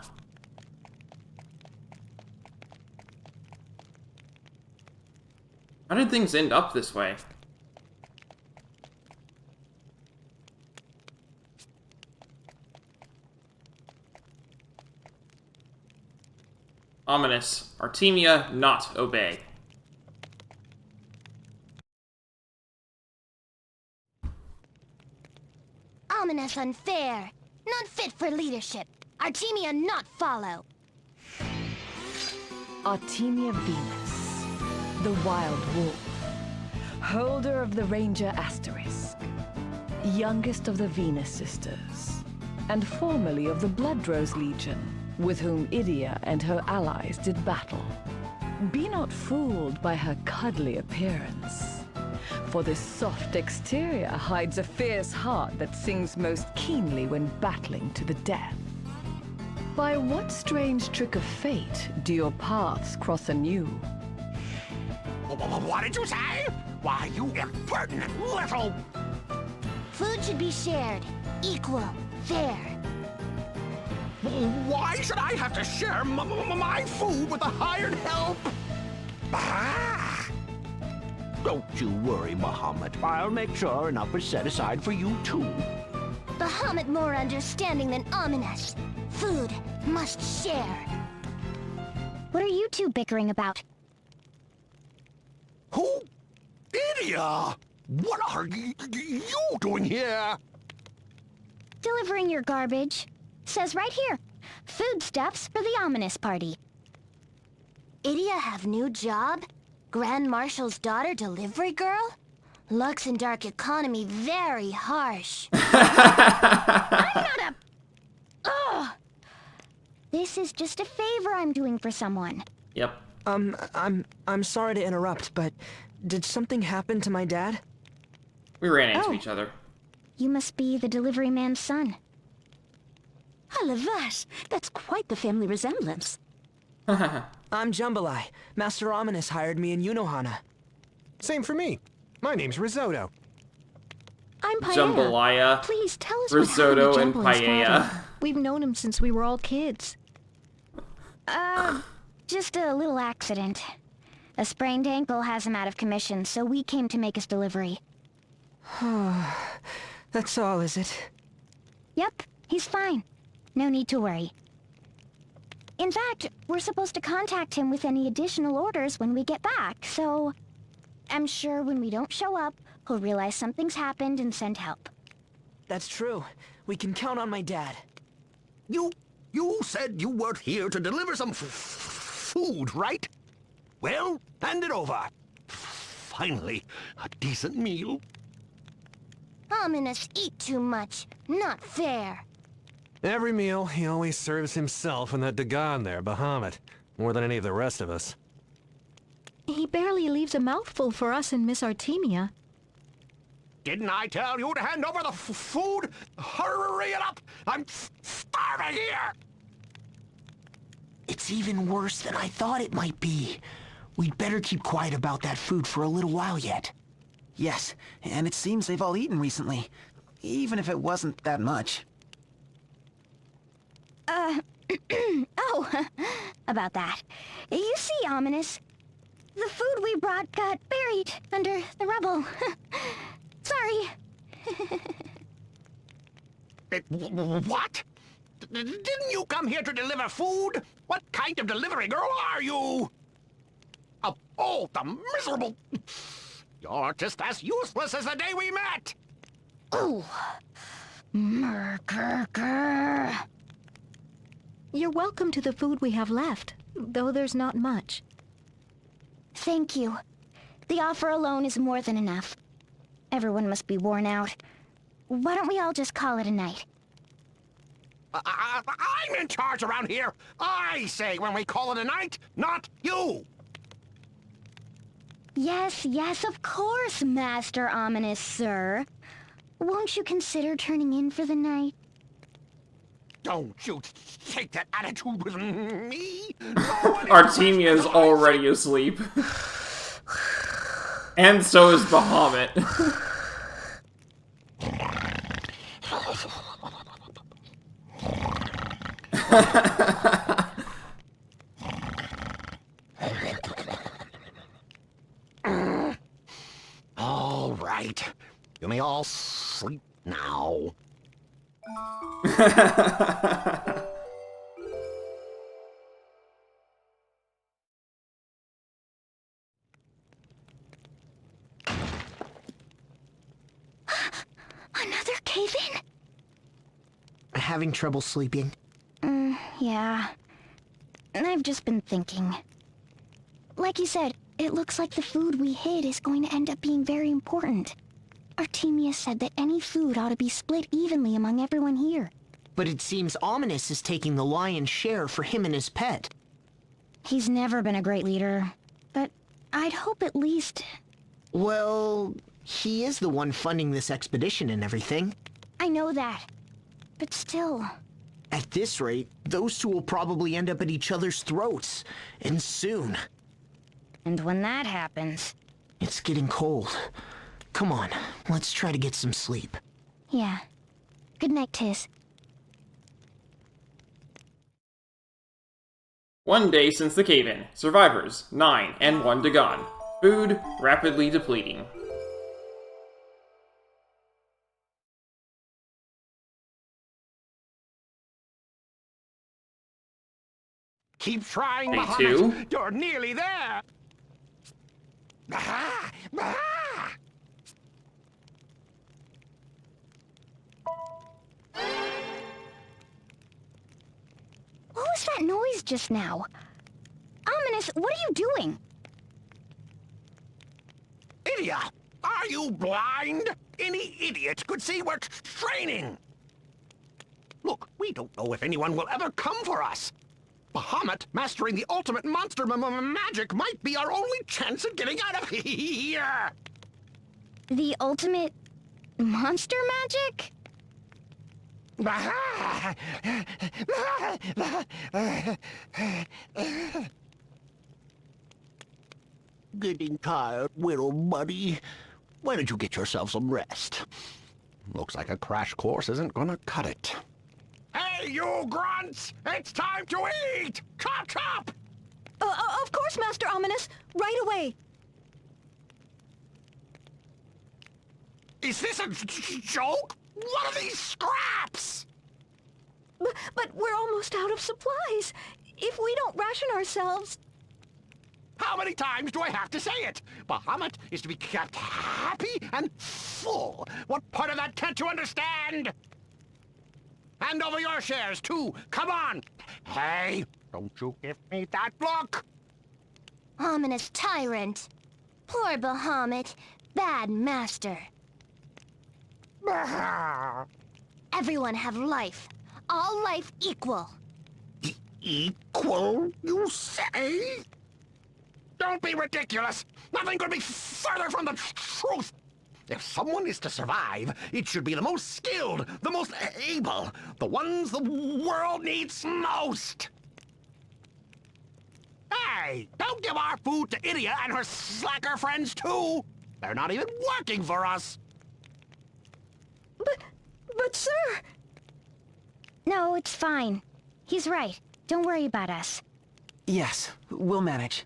Speaker 1: How did things end up this way? Ominous. Artemia, not obey.
Speaker 2: Ominous unfair. Not fit for leadership. Artemia not follow.
Speaker 9: Artemia Venus, the Wild Wolf, holder of the Ranger Asterisk, youngest of the Venus Sisters, and formerly of the Bloodrose Legion, with whom Idia and her allies did battle. Be not fooled by her cuddly appearance, for this soft exterior hides a fierce heart that sings most keenly when battling to the death. By what strange trick of fate do your paths cross anew?
Speaker 8: What did you say? Why, you impertinent little...
Speaker 6: Food should be shared. Equal. Fair.
Speaker 8: Why should I have to share my food with the hired help? Ah! Don't you worry, Bahamut. I'll make sure enough is set aside for you, too.
Speaker 6: Bahamut more understanding than Ominas. Food must share. What are you two bickering about?
Speaker 8: Who? Idia! What are you doing here?
Speaker 6: Delivering your garbage. Says right here. Foodstuffs for the Ominas party. Idia have new job? Grand Marshal's daughter delivery girl? Lux and dark economy very harsh. I'm not a... Ugh! This is just a favor I'm doing for someone.
Speaker 1: Yep.
Speaker 10: I'm sorry to interrupt, but did something happen to my dad?
Speaker 1: We ran into each other.
Speaker 6: You must be the delivery man's son.
Speaker 11: Halavash, that's quite the family resemblance.
Speaker 10: I'm Jambalaya. Master Ominas hired me in Yunohana.
Speaker 12: Same for me. My name's Risotto.
Speaker 11: I'm Paella.
Speaker 1: Jambalaya,
Speaker 11: Please tell us
Speaker 1: risotto,
Speaker 11: what
Speaker 1: and
Speaker 11: happened to Jumbo and his
Speaker 1: paella.
Speaker 11: father. We've known him since we were all kids.
Speaker 6: Just a little accident. A sprained ankle has him out of commission, so we came to make his delivery.
Speaker 10: That's all, is it?
Speaker 6: Yep, he's fine. No need to worry. In fact, we're supposed to contact him with any additional orders when we get back, so... I'm sure when we don't show up, he'll realize something's happened and send help.
Speaker 10: That's true. We can count on my dad.
Speaker 8: You said you weren't here to deliver some food, right? Well, hand it over. Finally, a decent meal.
Speaker 6: Ominous eat too much. Not fair.
Speaker 12: Every meal, he always serves himself and that Dagon there, Bahamut, more than any of the rest of us.
Speaker 11: He barely leaves a mouthful for us and Miss Artemia.
Speaker 8: Didn't I tell you to hand over the food? Hurry it up! I'm starving here!
Speaker 5: It's even worse than I thought it might be. We'd better keep quiet about that food for a little while yet.
Speaker 3: Yes, and it seems they've all eaten recently. Even if it wasn't that much.
Speaker 6: About that. You see, Ominous. The food we brought got buried under the rubble. Sorry.
Speaker 8: What? Didn't you come here to deliver food? What kind of delivery girl are you? Oh, the miserable... You're just as useless as the day we met!
Speaker 6: Ooh. Murker.
Speaker 11: You're welcome to the food we have left, though there's not much.
Speaker 6: Thank you. The offer alone is more than enough. Everyone must be worn out. Why don't we all just call it a night?
Speaker 8: I'm in charge around here. I say when we call it a night, not you.
Speaker 6: Yes, of course, Master Ominous, sir. Won't you consider turning in for the night?
Speaker 8: Don't you take that attitude with me.
Speaker 1: Artemia is already asleep. And so is Bahamut.
Speaker 8: All right. You may all sleep now.
Speaker 6: Another cave-in?
Speaker 5: Having trouble sleeping?
Speaker 6: Yeah. I've just been thinking. like you said, it looks like the food we hid is going to end up being very important. Artemia said that any food ought to be split evenly among everyone here.
Speaker 5: But it seems Ominas is taking the lion's share for him and his pet.
Speaker 6: He's never been a great leader, but I'd hope at least...
Speaker 5: Well, he is the one funding this expedition and everything.
Speaker 6: I know that, but still...
Speaker 5: At this rate, those two will probably end up at each other's throats, and soon.
Speaker 6: And when that happens...
Speaker 5: It's getting cold. Come on, let's try to get some sleep.
Speaker 6: Yeah. Good night, Tiz.
Speaker 1: 1 day since the cave-in. Survivors, 9, and 1 Dagon. Food, rapidly depleting.
Speaker 8: Keep trying,
Speaker 1: Day
Speaker 8: Bahamut.
Speaker 1: 2.
Speaker 8: You're nearly there. Bah! Bah!
Speaker 6: What was that noise just now? Ominas, what are you doing?
Speaker 8: Idiot! Are you blind? Any idiot could see we're training. Look, we don't know if anyone will ever come for us. Bahamut mastering the ultimate monster magic might be our only chance at getting out of here.
Speaker 6: The ultimate... monster magic?
Speaker 8: Getting tired, little buddy. Why don't you get yourself some rest? Looks like a crash course isn't gonna cut it. Hey, you grunts! It's time to eat! Chop, chop!
Speaker 11: Of course, Master Ominas. Right away.
Speaker 8: Is this a joke? What are these scraps?
Speaker 11: But we're almost out of supplies. If we don't ration ourselves...
Speaker 8: How many times do I have to say it? Bahamut is to be kept happy and full. What part of that can't you understand? Hand over your shares, too. Come on. Hey, don't you give me that look.
Speaker 6: Ominous tyrant. Poor Bahamut. Bad master. Everyone have life. All life equal.
Speaker 8: Equal, you say? Don't be ridiculous. Nothing could be further from the truth. If someone is to survive, it should be the most skilled, the most able, the ones the world needs most. Hey, don't give our food to Idia and her slacker friends too. They're not even working for us.
Speaker 11: But sir...
Speaker 6: No, it's fine. He's right. Don't worry about us.
Speaker 3: Yes, we'll manage.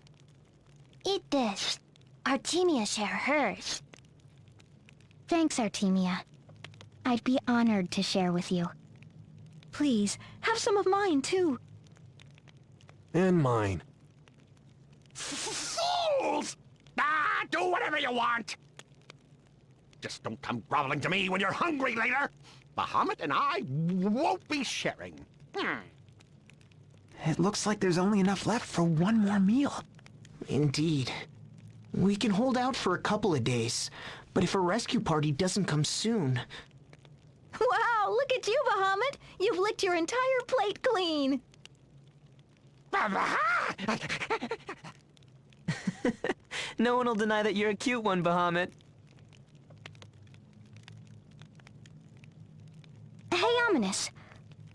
Speaker 6: Eat this. Artemia share hers. Thanks, Artemia. I'd be honored to share with you.
Speaker 11: Please, have some of mine, too.
Speaker 12: And mine.
Speaker 8: Fools! Ah, do whatever you want. Just don't come groveling to me when you're hungry later. Bahamut and I won't be sharing.
Speaker 3: It looks like there's only enough left for one more meal.
Speaker 5: Indeed. We can hold out for a couple of days, but if a rescue party doesn't come soon...
Speaker 11: Wow, look at you, Bahamut! You've licked your entire plate clean!
Speaker 10: No one will deny that you're a cute one, Bahamut.
Speaker 6: Hey, Ominous.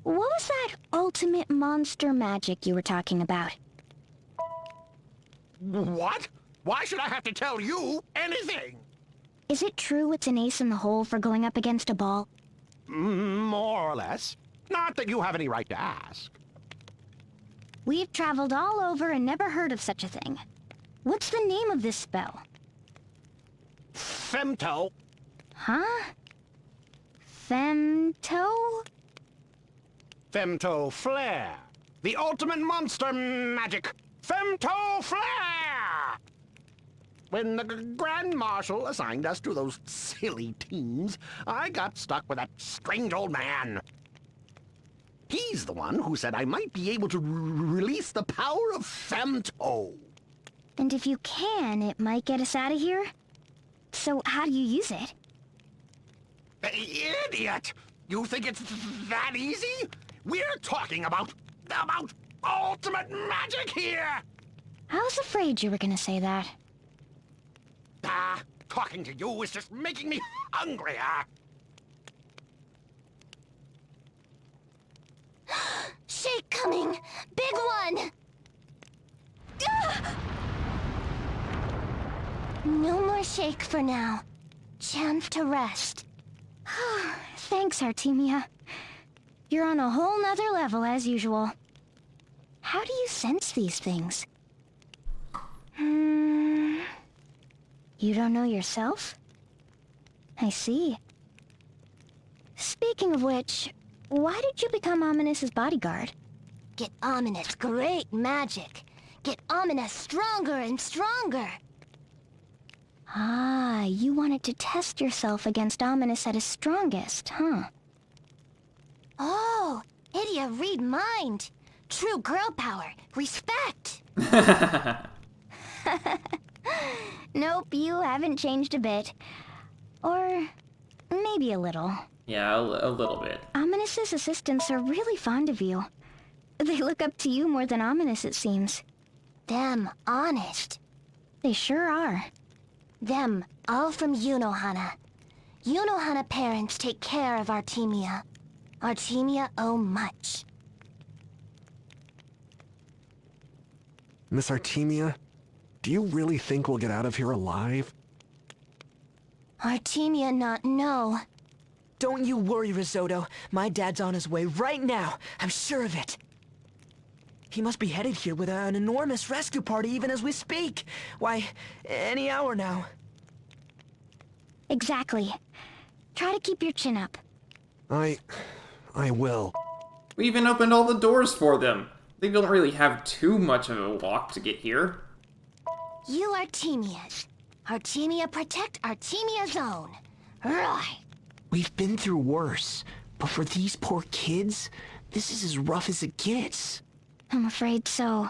Speaker 6: What was that ultimate monster magic you were talking about?
Speaker 8: What? Why should I have to tell you anything?
Speaker 6: Is it true it's an ace in the hole for going up against a ball?
Speaker 8: More or less. Not that you have any right to ask.
Speaker 6: We've traveled all over and never heard of such a thing. What's the name of this spell?
Speaker 8: Femto.
Speaker 6: Huh? Femto?
Speaker 8: Femto Flare. The ultimate monster magic. Femto Flare! When the Grand Marshal assigned us to those silly teams, I got stuck with that strange old man. He's the one who said I might be able to release the power of Femto.
Speaker 13: And if you can, it might get us out of here. So how do you use it?
Speaker 8: Idiot! You think it's that easy? We're talking about ultimate magic here!
Speaker 13: I was afraid you were gonna say that.
Speaker 8: Talking to you is just making me hungrier.
Speaker 6: Shake coming! Big one! No more shake for now. Chance to rest.
Speaker 13: Thanks, Artemia. You're on a whole nother level as usual. How do you sense these things? You don't know yourself? I see. Speaking of which, why did you become Ominous' bodyguard?
Speaker 6: Get Ominous great magic. Get Ominous stronger and stronger.
Speaker 13: Ah, you wanted to test yourself against Ominous at his strongest, huh?
Speaker 6: Oh, Idia read mind. True girl power. Respect.
Speaker 13: Nope, you haven't changed a bit. Or maybe a little.
Speaker 1: Yeah, a little bit.
Speaker 13: Ominous's assistants are really fond of you. They look up to you more than Ominous, it seems.
Speaker 6: Them honest.
Speaker 13: They sure are.
Speaker 6: Them all from Yunohana. Yunohana parents take care of Artemia. Artemia owe much.
Speaker 12: Miss Artemia, do you really think we'll get out of here alive?
Speaker 6: Artemia not know.
Speaker 10: Don't you worry, Risotto. My dad's on his way right now. I'm sure of it. He must be headed here with an enormous rescue party even as we speak. Why, any hour now.
Speaker 13: Exactly. Try to keep your chin up.
Speaker 12: I will.
Speaker 1: We even opened all the doors for them. They don't really have too much of a walk to get here.
Speaker 6: You Artemias. Artemia protect Artemia's own. Right.
Speaker 5: We've been through worse, but for these poor kids, this is as rough as it gets.
Speaker 13: I'm afraid so.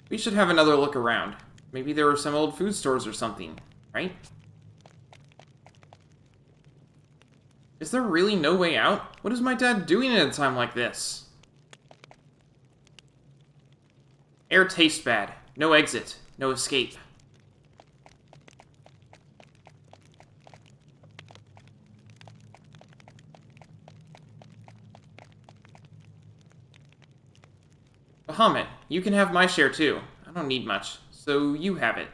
Speaker 1: We should have another look around. Maybe there were some old food stores or something, right? Is there really no way out? What is my dad doing at a time like this? Air tastes bad. No exit. No escape. Bahamut, you can have my share too. I don't need much, so you have it.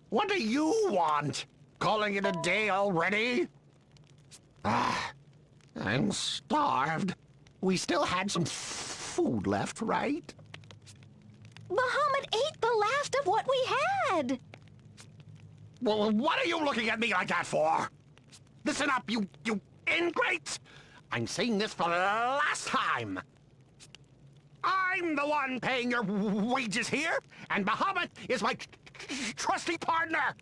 Speaker 8: What do you want? Calling it a day already? I'm starved. We still had some food left, right?
Speaker 11: Bahamut ate the last of what we had!
Speaker 8: Well, what are you looking at me like that for? Listen up, you ingrates! I'm saying this for the last time. I'm the one paying your wages here, and Bahamut is my trusty partner.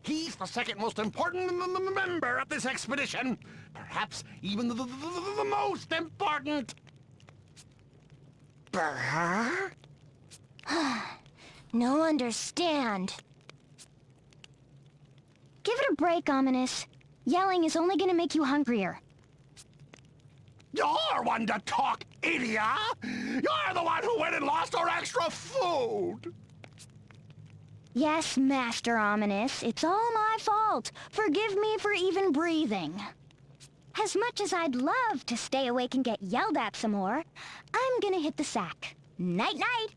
Speaker 8: He's the second most important member of this expedition. Perhaps even the most important. Brr?
Speaker 6: No understand.
Speaker 13: Give it a break, Ominous. Yelling is only gonna make you hungrier.
Speaker 8: You're one to talk, idiot! You're the one who went and lost our extra food!
Speaker 13: Yes, Master Ominous, it's all my fault. Forgive me for even breathing. As much as I'd love to stay awake and get yelled at some more, I'm gonna hit the sack. Night-night!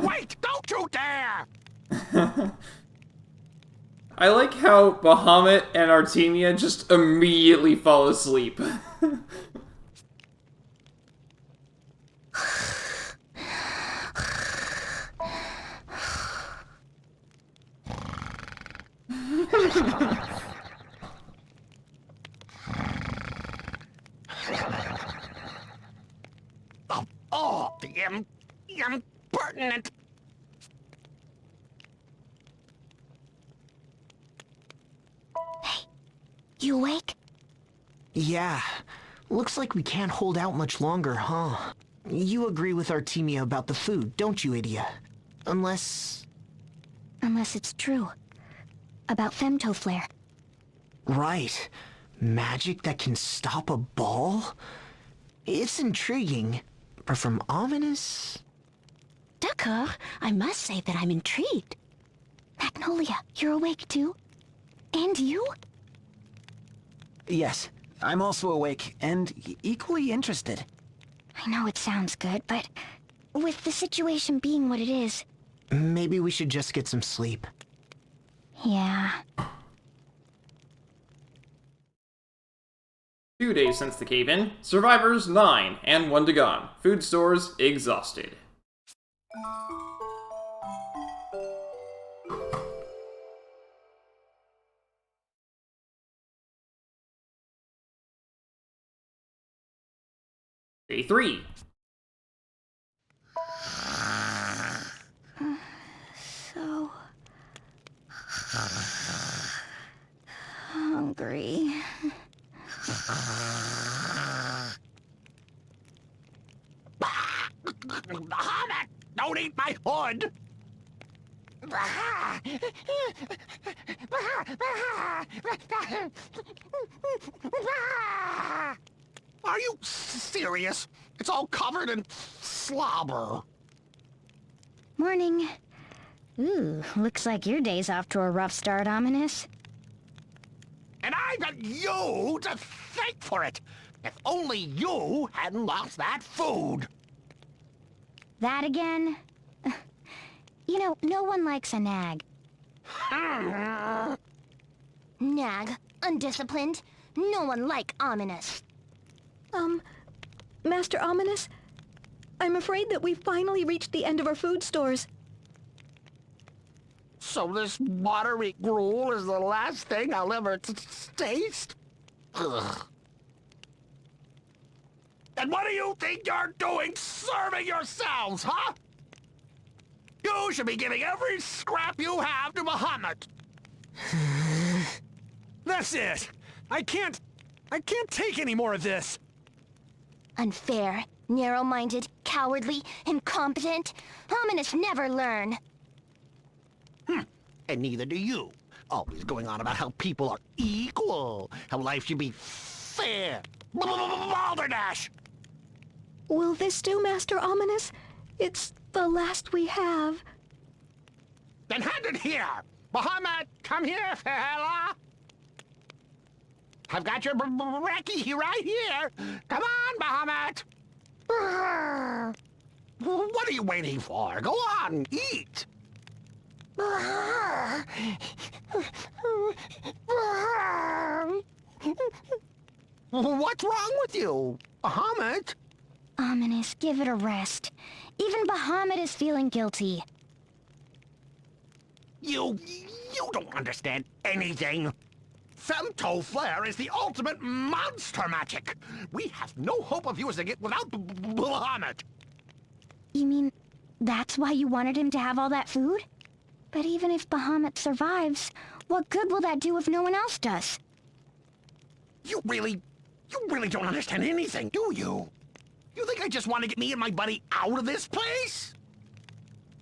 Speaker 8: Wait! Don't you dare!
Speaker 1: I like how Bahamut and Artemia just immediately fall asleep.
Speaker 8: impertinent.
Speaker 6: You awake?
Speaker 5: Yeah. Looks like we can't hold out much longer, huh? You agree with Artemia about the food, don't you, Idia? Unless
Speaker 6: Unless it's true. About femtoflare.
Speaker 5: Right. Magic that can stop a ball? It's intriguing, but from Ominas?
Speaker 6: D'accord, I must say that I'm intrigued. Magnolia, you're awake too? And you?
Speaker 3: Yes, I'm also awake and equally interested.
Speaker 6: I know it sounds good, but with the situation being what it is...
Speaker 5: Maybe we should just get some sleep.
Speaker 6: Yeah.
Speaker 1: 2 days since the cave-in. Survivors 9 and 1 to gone. Food stores exhausted. Day 3.
Speaker 6: So... hungry.
Speaker 8: Bahamut! Don't eat my hood! Are you serious? It's all covered in slobber.
Speaker 13: Morning. Ooh, looks like your day's off to a rough start, Ominas.
Speaker 8: And I've got you to thank for it. If only you hadn't lost that food.
Speaker 13: That again? You know, no one likes a nag.
Speaker 6: Nag, undisciplined, no one like Ominas.
Speaker 11: Master Ominas, I'm afraid that we've finally reached the end of our food stores.
Speaker 8: So this watery gruel is the last thing I'll ever taste? Ugh. And what do you think you're doing serving yourselves, huh? You should be giving every scrap you have to Bahamut.
Speaker 12: That's it! I can't take any more of this!
Speaker 6: Unfair, narrow-minded, cowardly, incompetent. Ominas never learn.
Speaker 8: And neither do you. Always going on about how people are equal, how life should be fair. Balderdash!
Speaker 11: Will this do, Master Ominas? It's the last we have.
Speaker 8: Then hand it here! Bahamut, come here, fella! I've got your brekkie right here! Come on, Bahamut! What are you waiting for? Go on, eat! What's wrong with you, Bahamut?
Speaker 13: Ominas, give it a rest. Even Bahamut is feeling guilty.
Speaker 8: You don't understand anything. Femtoflare is the ultimate monster magic. We have no hope of using it without Bahamut.
Speaker 13: You mean that's why you wanted him to have all that food? But even if Bahamut survives, what good will that do if no one else does?
Speaker 8: You really don't understand anything, do you? You think I just want to get me and my buddy out of this place?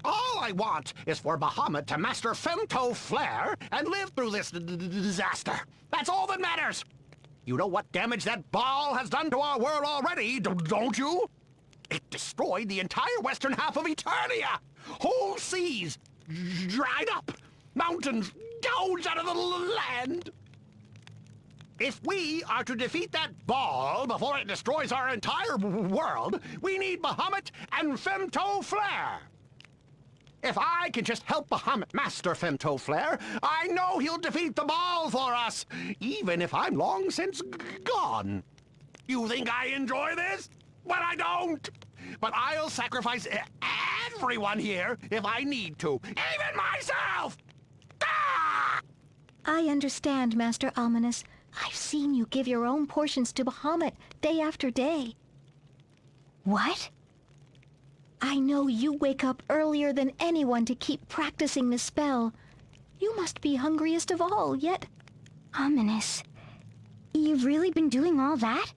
Speaker 8: All I want is for Bahamut to master Femtoflare and live through this disaster. That's all that matters. You know what damage that ball has done to our world already, don't you? It destroyed the entire western half of Eternia. Whole seas dried up. Mountains gouged out of the land. If we are to defeat that ball before it destroys our entire world, we need Bahamut and Femtoflare. If I can just help Bahamut master Femtoflare, I know he'll defeat the ball for us, even if I'm long since gone. You think I enjoy this? Well, I don't. But I'll sacrifice everyone here if I need to, even myself! Ah!
Speaker 11: I understand, Master Ominas. I've seen you give your own portions to Bahamut day after day.
Speaker 13: What?
Speaker 11: I know you wake up earlier than anyone to keep practicing the spell. You must be hungriest of all, yet...
Speaker 13: Ominous. You've really been doing all that?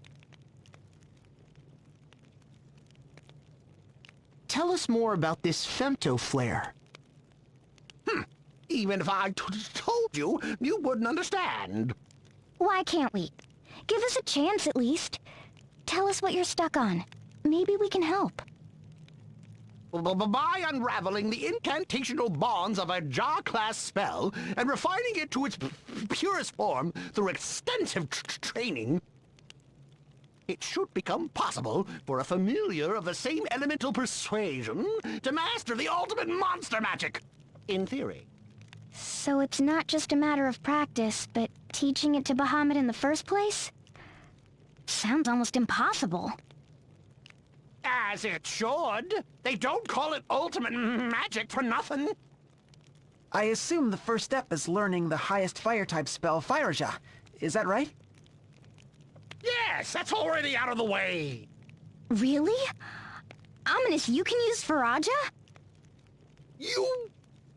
Speaker 5: Tell us more about this femto flare.
Speaker 8: Even if I told you, you wouldn't understand.
Speaker 13: Why can't we? Give us a chance at least. Tell us what you're stuck on. Maybe we can help.
Speaker 8: By unraveling the incantational bonds of a Jaw-class spell and refining it to its purest form through extensive training, it should become possible for a familiar of the same elemental persuasion to master the ultimate monster magic, in theory.
Speaker 13: So it's not just a matter of practice, but teaching it to Bahamut in the first place? Sounds almost impossible.
Speaker 8: As it should. They don't call it ultimate magic for nothing.
Speaker 3: I assume the first step is learning the highest fire-type spell, Fire-ja. Is that right?
Speaker 8: Yes, that's already out of the way.
Speaker 13: Really? Ominous, you can use Faraja?
Speaker 8: You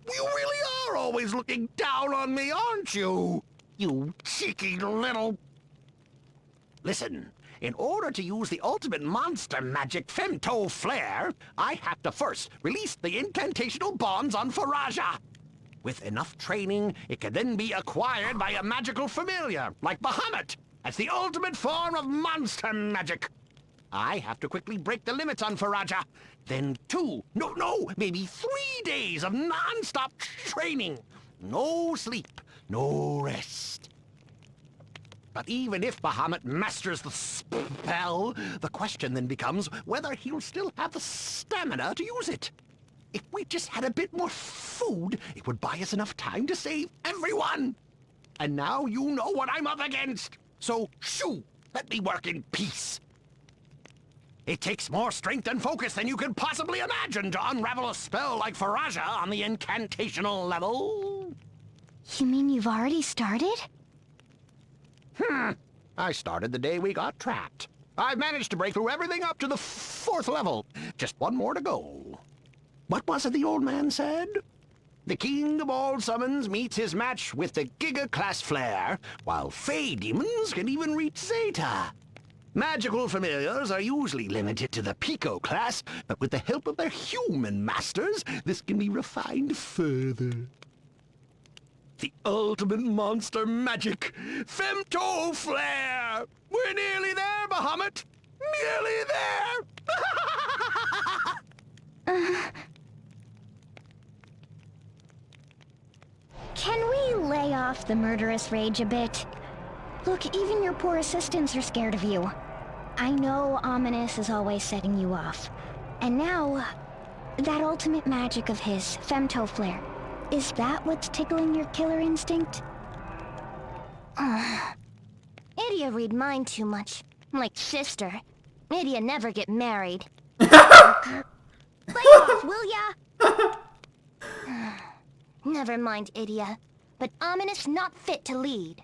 Speaker 8: really are always looking down on me, aren't you? You cheeky little... Listen. In order to use the ultimate monster magic femto flare, I have to first release the incantational bonds on Faraja. With enough training, it can then be acquired by a magical familiar, like Bahamut. That's the ultimate form of monster magic. I have to quickly break the limits on Faraja. Then maybe 3 days of non-stop training. No sleep, no rest. But even if Bahamut masters the spell, the question then becomes whether he'll still have the stamina to use it. If we just had a bit more food, it would buy us enough time to save everyone. And now you know what I'm up against. So, shoo, let me work in peace. It takes more strength and focus than you could possibly imagine to unravel a spell like Faraja on the incantational level.
Speaker 13: You mean you've already started?
Speaker 8: I started the day we got trapped. I've managed to break through everything up to the 4th level. Just one more to go. What was it the old man said? The king of all summons meets his match with the Giga-class flare, while Fey demons can even reach Zeta. Magical familiars are usually limited to the Pico class, but with the help of their human masters, this can be refined further. The ultimate monster magic, femto flare! We're nearly there, Bahamut! Nearly there!
Speaker 13: Can we lay off the murderous rage a bit? Look, even your poor assistants are scared of you. I know Ominous is always setting you off. And now, that ultimate magic of his, femto flare, is that what's tickling your killer instinct?
Speaker 2: Idia read mine too much. Like sister. Idia never get married. Lay off, will ya? Never mind, Idia. But Ominous not fit to lead.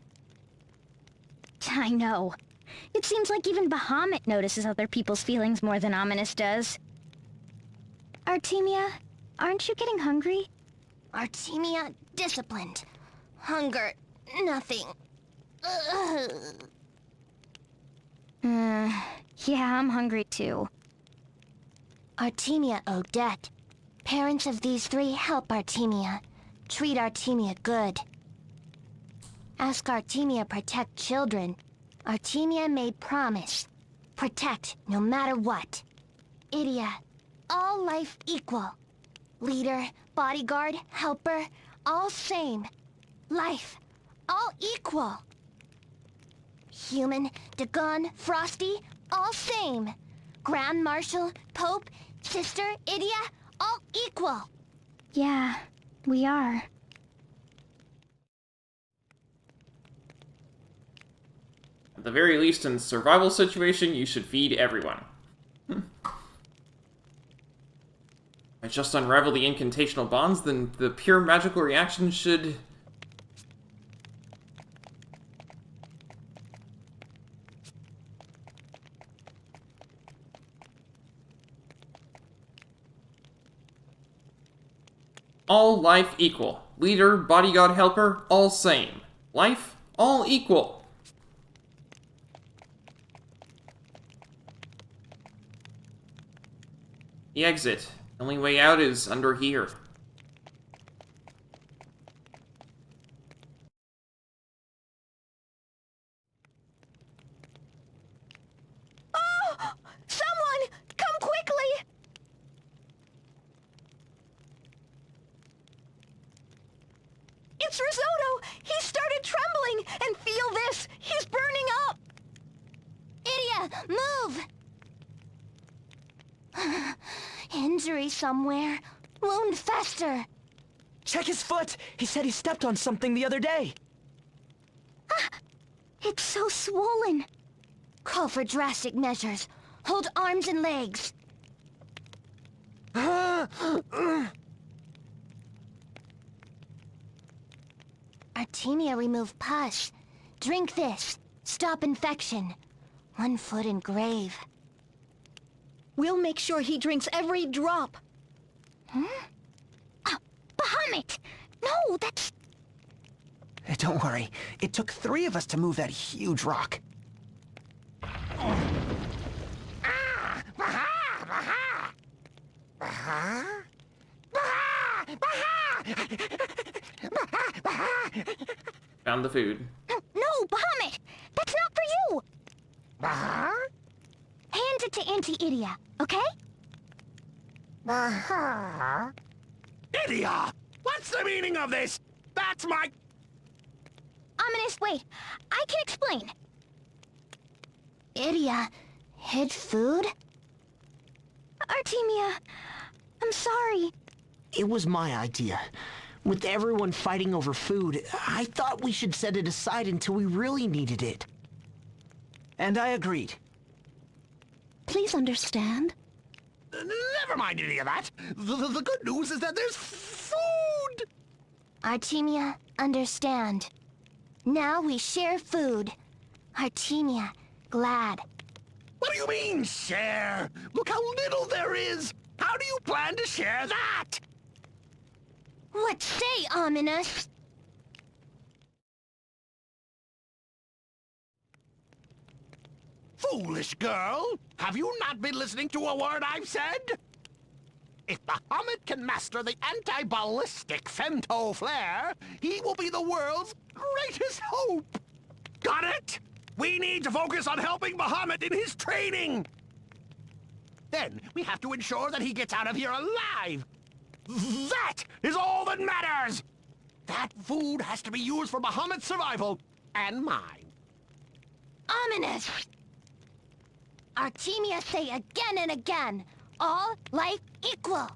Speaker 13: I know. It seems like even Bahamut notices other people's feelings more than Ominous does. Artemia, aren't you getting hungry?
Speaker 2: Artemia, disciplined. Hunger, nothing.
Speaker 13: Yeah, I'm hungry too.
Speaker 2: Artemia Odette. Parents of these 3 help Artemia. Treat Artemia good. Ask Artemia protect children. Artemia made promise. Protect no matter what. Idia, all life equal. Leader, bodyguard, helper, all same. Life, all equal. Human, Dagon, Frosty, all same. Grand Marshal, Pope, Sister, Idia, all equal.
Speaker 13: Yeah, we are.
Speaker 1: At the very least, in a survival situation, you should feed everyone. I just unravel the incantational bonds, then the pure magical reaction should... All life equal. Leader, bodyguard, helper, all same. Life, all equal. The exit. The only way out is under here.
Speaker 11: Oh! Someone! Come quickly! It's Risotto! He started trembling! And feel this! He's burning up!
Speaker 13: Idia, move! Injury somewhere. Wound fester.
Speaker 10: Check his foot! He said he stepped on something the other day.
Speaker 13: It's so swollen. Call for drastic measures. Hold arms and legs. Artemia remove pus. Drink this. Stop infection. 1 foot in grave.
Speaker 11: We'll make sure he drinks every drop.
Speaker 13: Bahamut! No, that's...
Speaker 3: Don't worry. It took 3 of us to move that huge rock.
Speaker 1: Found the food.
Speaker 13: No, Bahamut! That's not for you! Hand it to Auntie Idia, okay?
Speaker 8: Idia! What's the meaning of this? That's my...
Speaker 13: Ominas, wait. I can explain. Idia hid food?
Speaker 11: Artemia, I'm sorry.
Speaker 5: It was my idea. With everyone fighting over food, I thought we should set it aside until we really needed it.
Speaker 3: And I agreed.
Speaker 11: Please understand.
Speaker 8: Never mind any of that. The good news is that there's food!
Speaker 13: Artemia, understand. Now we share food. Artemia, glad.
Speaker 8: What do you mean, share? Look how little there is! How do you plan to share that?
Speaker 13: What say, Ominas?
Speaker 8: Foolish girl! Have you not been listening to a word I've said? If Bahamut can master the anti-ballistic femto flare, he will be the world's greatest hope! Got it? We need to focus on helping Bahamut in his training! Then we have to ensure that he gets out of here alive! That is all that matters! That food has to be used for Bahamut's survival, and mine.
Speaker 13: Ominas! Artemia say again and again, all life equal.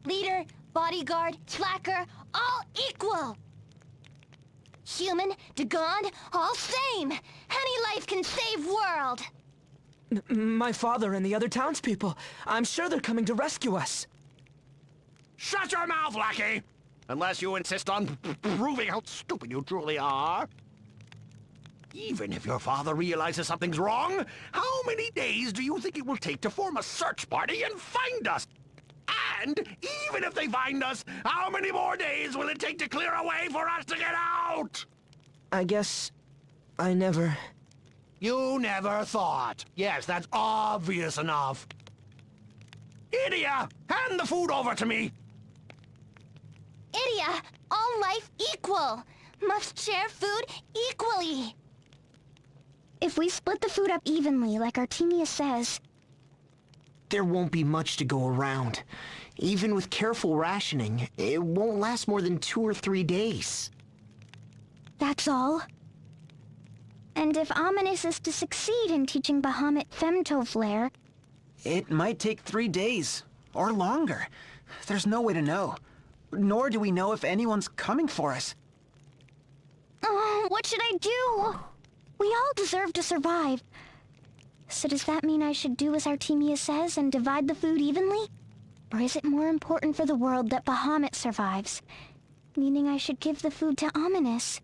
Speaker 13: Leader, bodyguard, slacker, all equal. Human, Dagon, all same. Any life can save world.
Speaker 10: My father and the other townspeople. I'm sure they're coming to rescue us.
Speaker 8: Shut your mouth, lackey! Unless you insist on proving how stupid you truly are. Even if your father realizes something's wrong, how many days do you think it will take to form a search party and find us? And even if they find us, how many more days will it take to clear a way for us to get out?
Speaker 10: I guess I never...
Speaker 8: You never thought. Yes, that's obvious enough. Idia, hand the food over to me.
Speaker 13: Idia, all life equal. Must share food equally. If we split the food up evenly, like Artemia says...
Speaker 5: There won't be much to go around. Even with careful rationing, it won't last more than 2 or 3 days.
Speaker 13: That's all? And if Ominas is to succeed in teaching Bahamut femto flare...
Speaker 3: It might take 3 days, or longer. There's no way to know. Nor do we know if anyone's coming for us.
Speaker 13: Oh, what should I do? We all deserve to survive. So does that mean I should do as Artemia says and divide the food evenly? Or is it more important for the world that Bahamut survives? Meaning I should give the food to Ominas.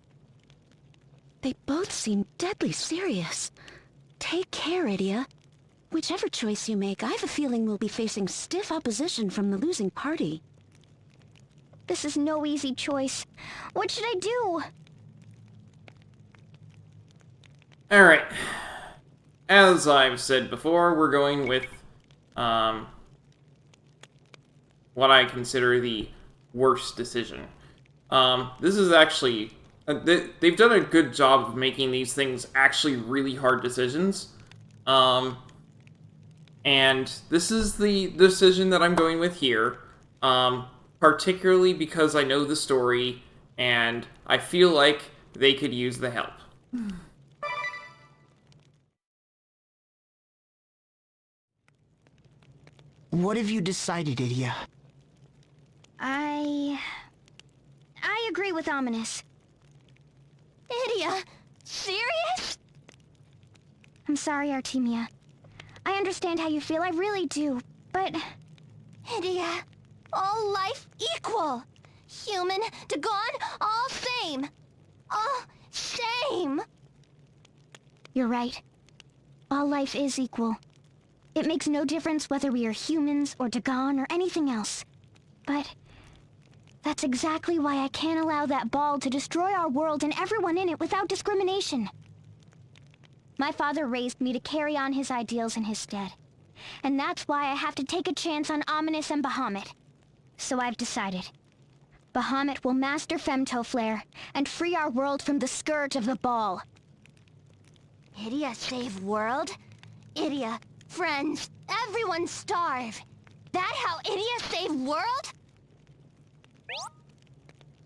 Speaker 6: They both seem deadly serious. Take care, Idia. Whichever choice you make, I have a feeling we'll be facing stiff opposition from the losing party.
Speaker 13: This is no easy choice. What should I do?
Speaker 1: Alright. As I've said before, we're going with what I consider the worst decision. This is actually... they've done a good job of making these things actually really hard decisions. And this is the decision that I'm going with here. Particularly because I know the story, and I feel like they could use the help.
Speaker 5: What have you decided, Idia?
Speaker 13: I agree with Ominas. Idia, serious? I'm sorry, Artemia. I understand how you feel, I really do, but... Idia, all life equal. Human, Dagon, all same. All same. You're right. All life is equal. It makes no difference whether we are humans or Dagon or anything else. But that's exactly why I can't allow that ball to destroy our world and everyone in it without discrimination. My father raised me to carry on his ideals in his stead. And that's why I have to take a chance on Ominas and Bahamut. So I've decided. Bahamut will master Femtoflare and free our world from the scourge of the ball. Idia save world? Idia, friends, everyone starve. That how Idia save world?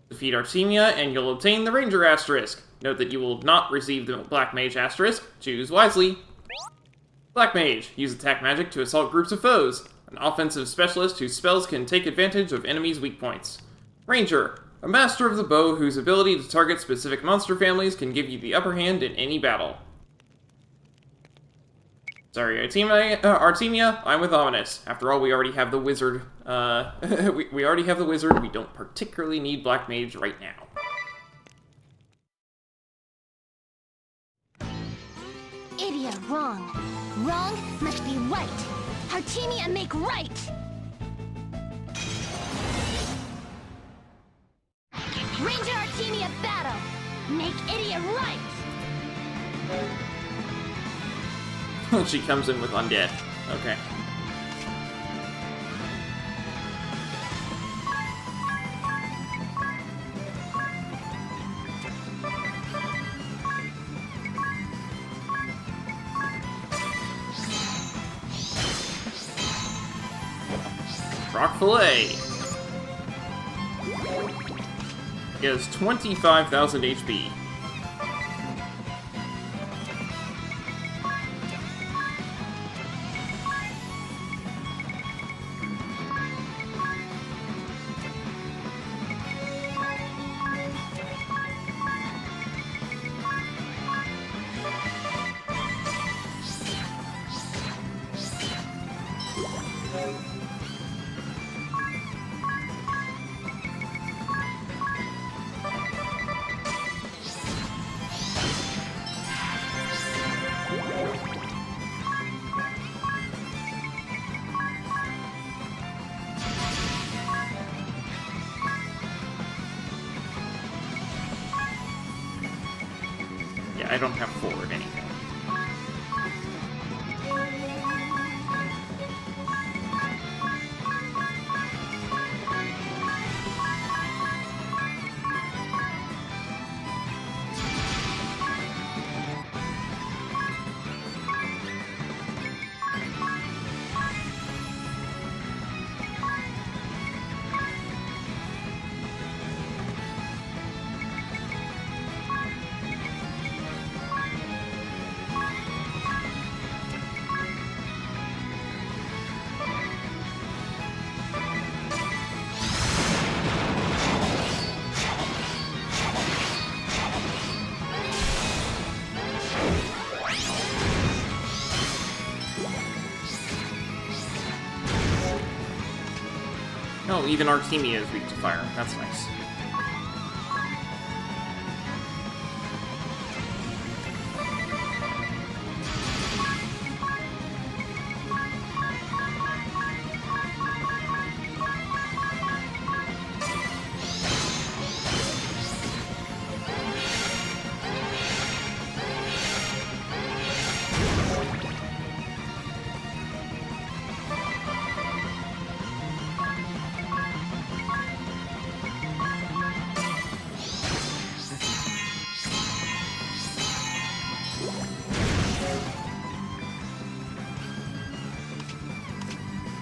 Speaker 1: Defeat Artemia, and you'll obtain the Ranger Asterisk. Note that you will not receive the Black Mage Asterisk. Choose wisely. Black Mage. Use attack magic to assault groups of foes. An offensive specialist whose spells can take advantage of enemies' weak points. Ranger. A master of the bow whose ability to target specific monster families can give you the upper hand in any battle. Sorry, Artemia, I'm with Ominas. After all, we already have the wizard. We already have the wizard. We don't particularly need Black Mage right now.
Speaker 13: Idia, wrong. Wrong must be right. Artemia make right. Ranger Artemia battle. Make Idia right.
Speaker 1: She comes in with undead. Okay. Rock Fillet. He has 25,000 HP. I don't have forward anything. Oh, even Artemia is weak to fire. That's nice.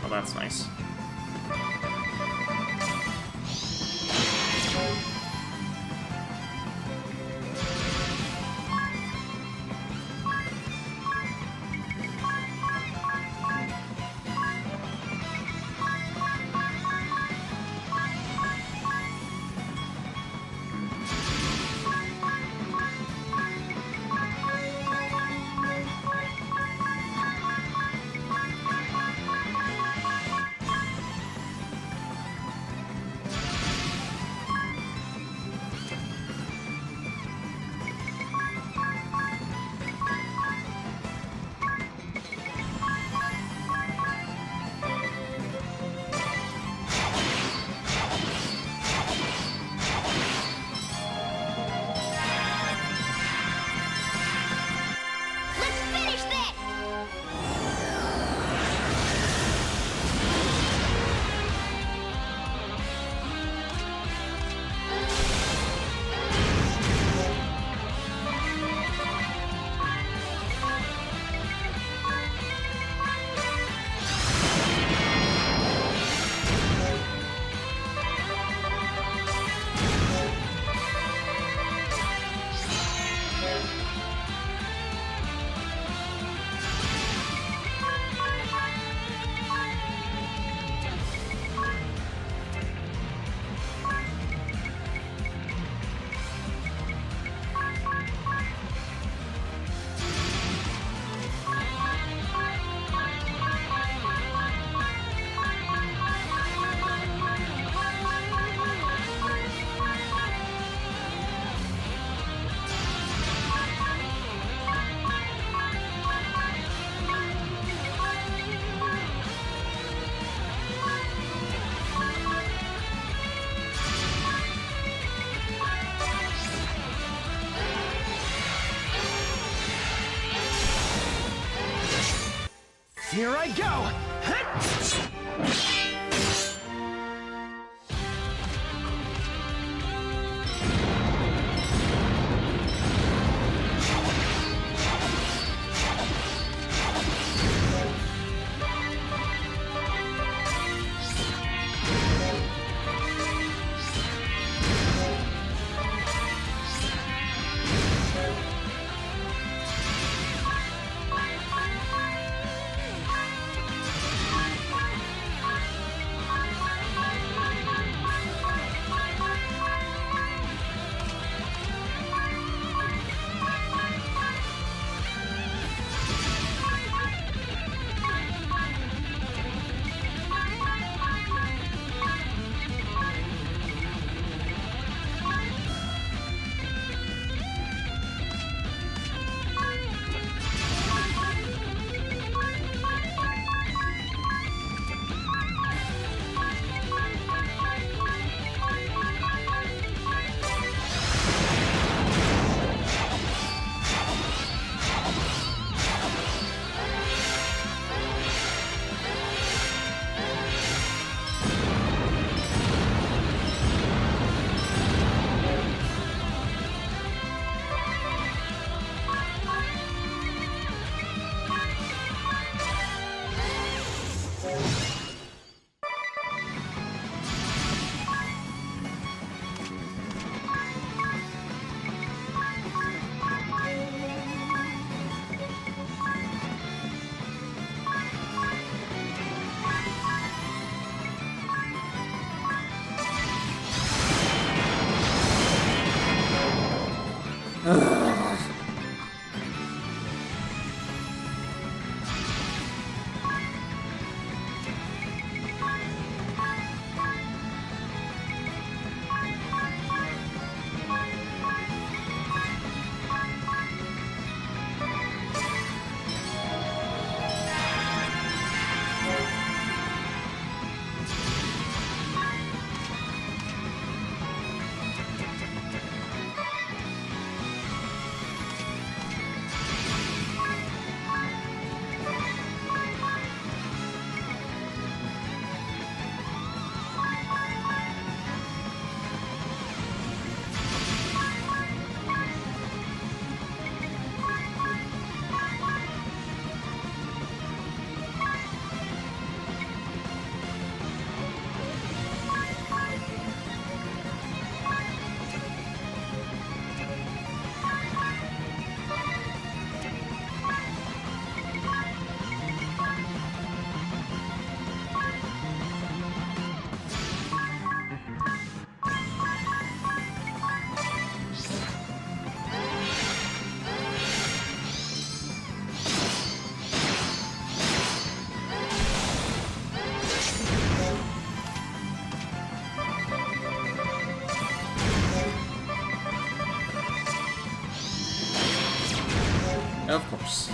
Speaker 1: Oh, that's nice.
Speaker 2: Let's finish this!
Speaker 3: Here I go!
Speaker 1: of course.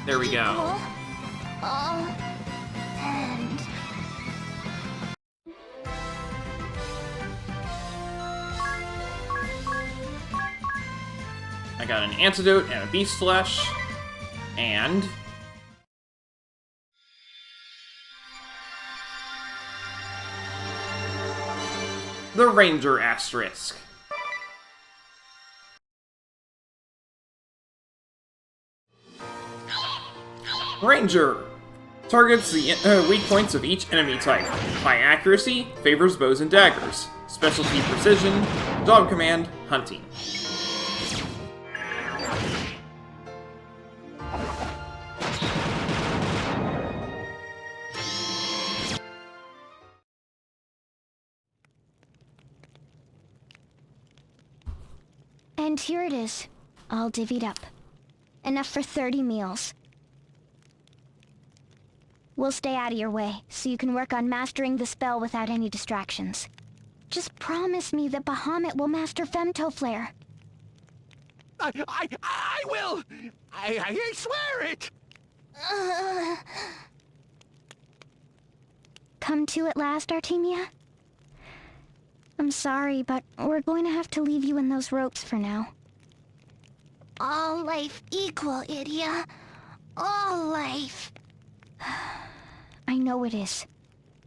Speaker 1: There we go.
Speaker 13: And
Speaker 1: I got an antidote and a beast flesh, and the Ranger asterisk. Ranger targets the weak points of each enemy type. High accuracy favors bows and daggers. Specialty precision, dog command, hunting.
Speaker 13: And here it is, all divvied up. Enough for 30 meals. We'll stay out of your way, so you can work on mastering the spell without any distractions. Just promise me that Bahamut will master Femtoflare.
Speaker 8: I will! I swear it!
Speaker 13: Come to at last, Artemia? I'm sorry, but we're going to have to leave you in those ropes for now. All life equal, Idia. All life. I know it is,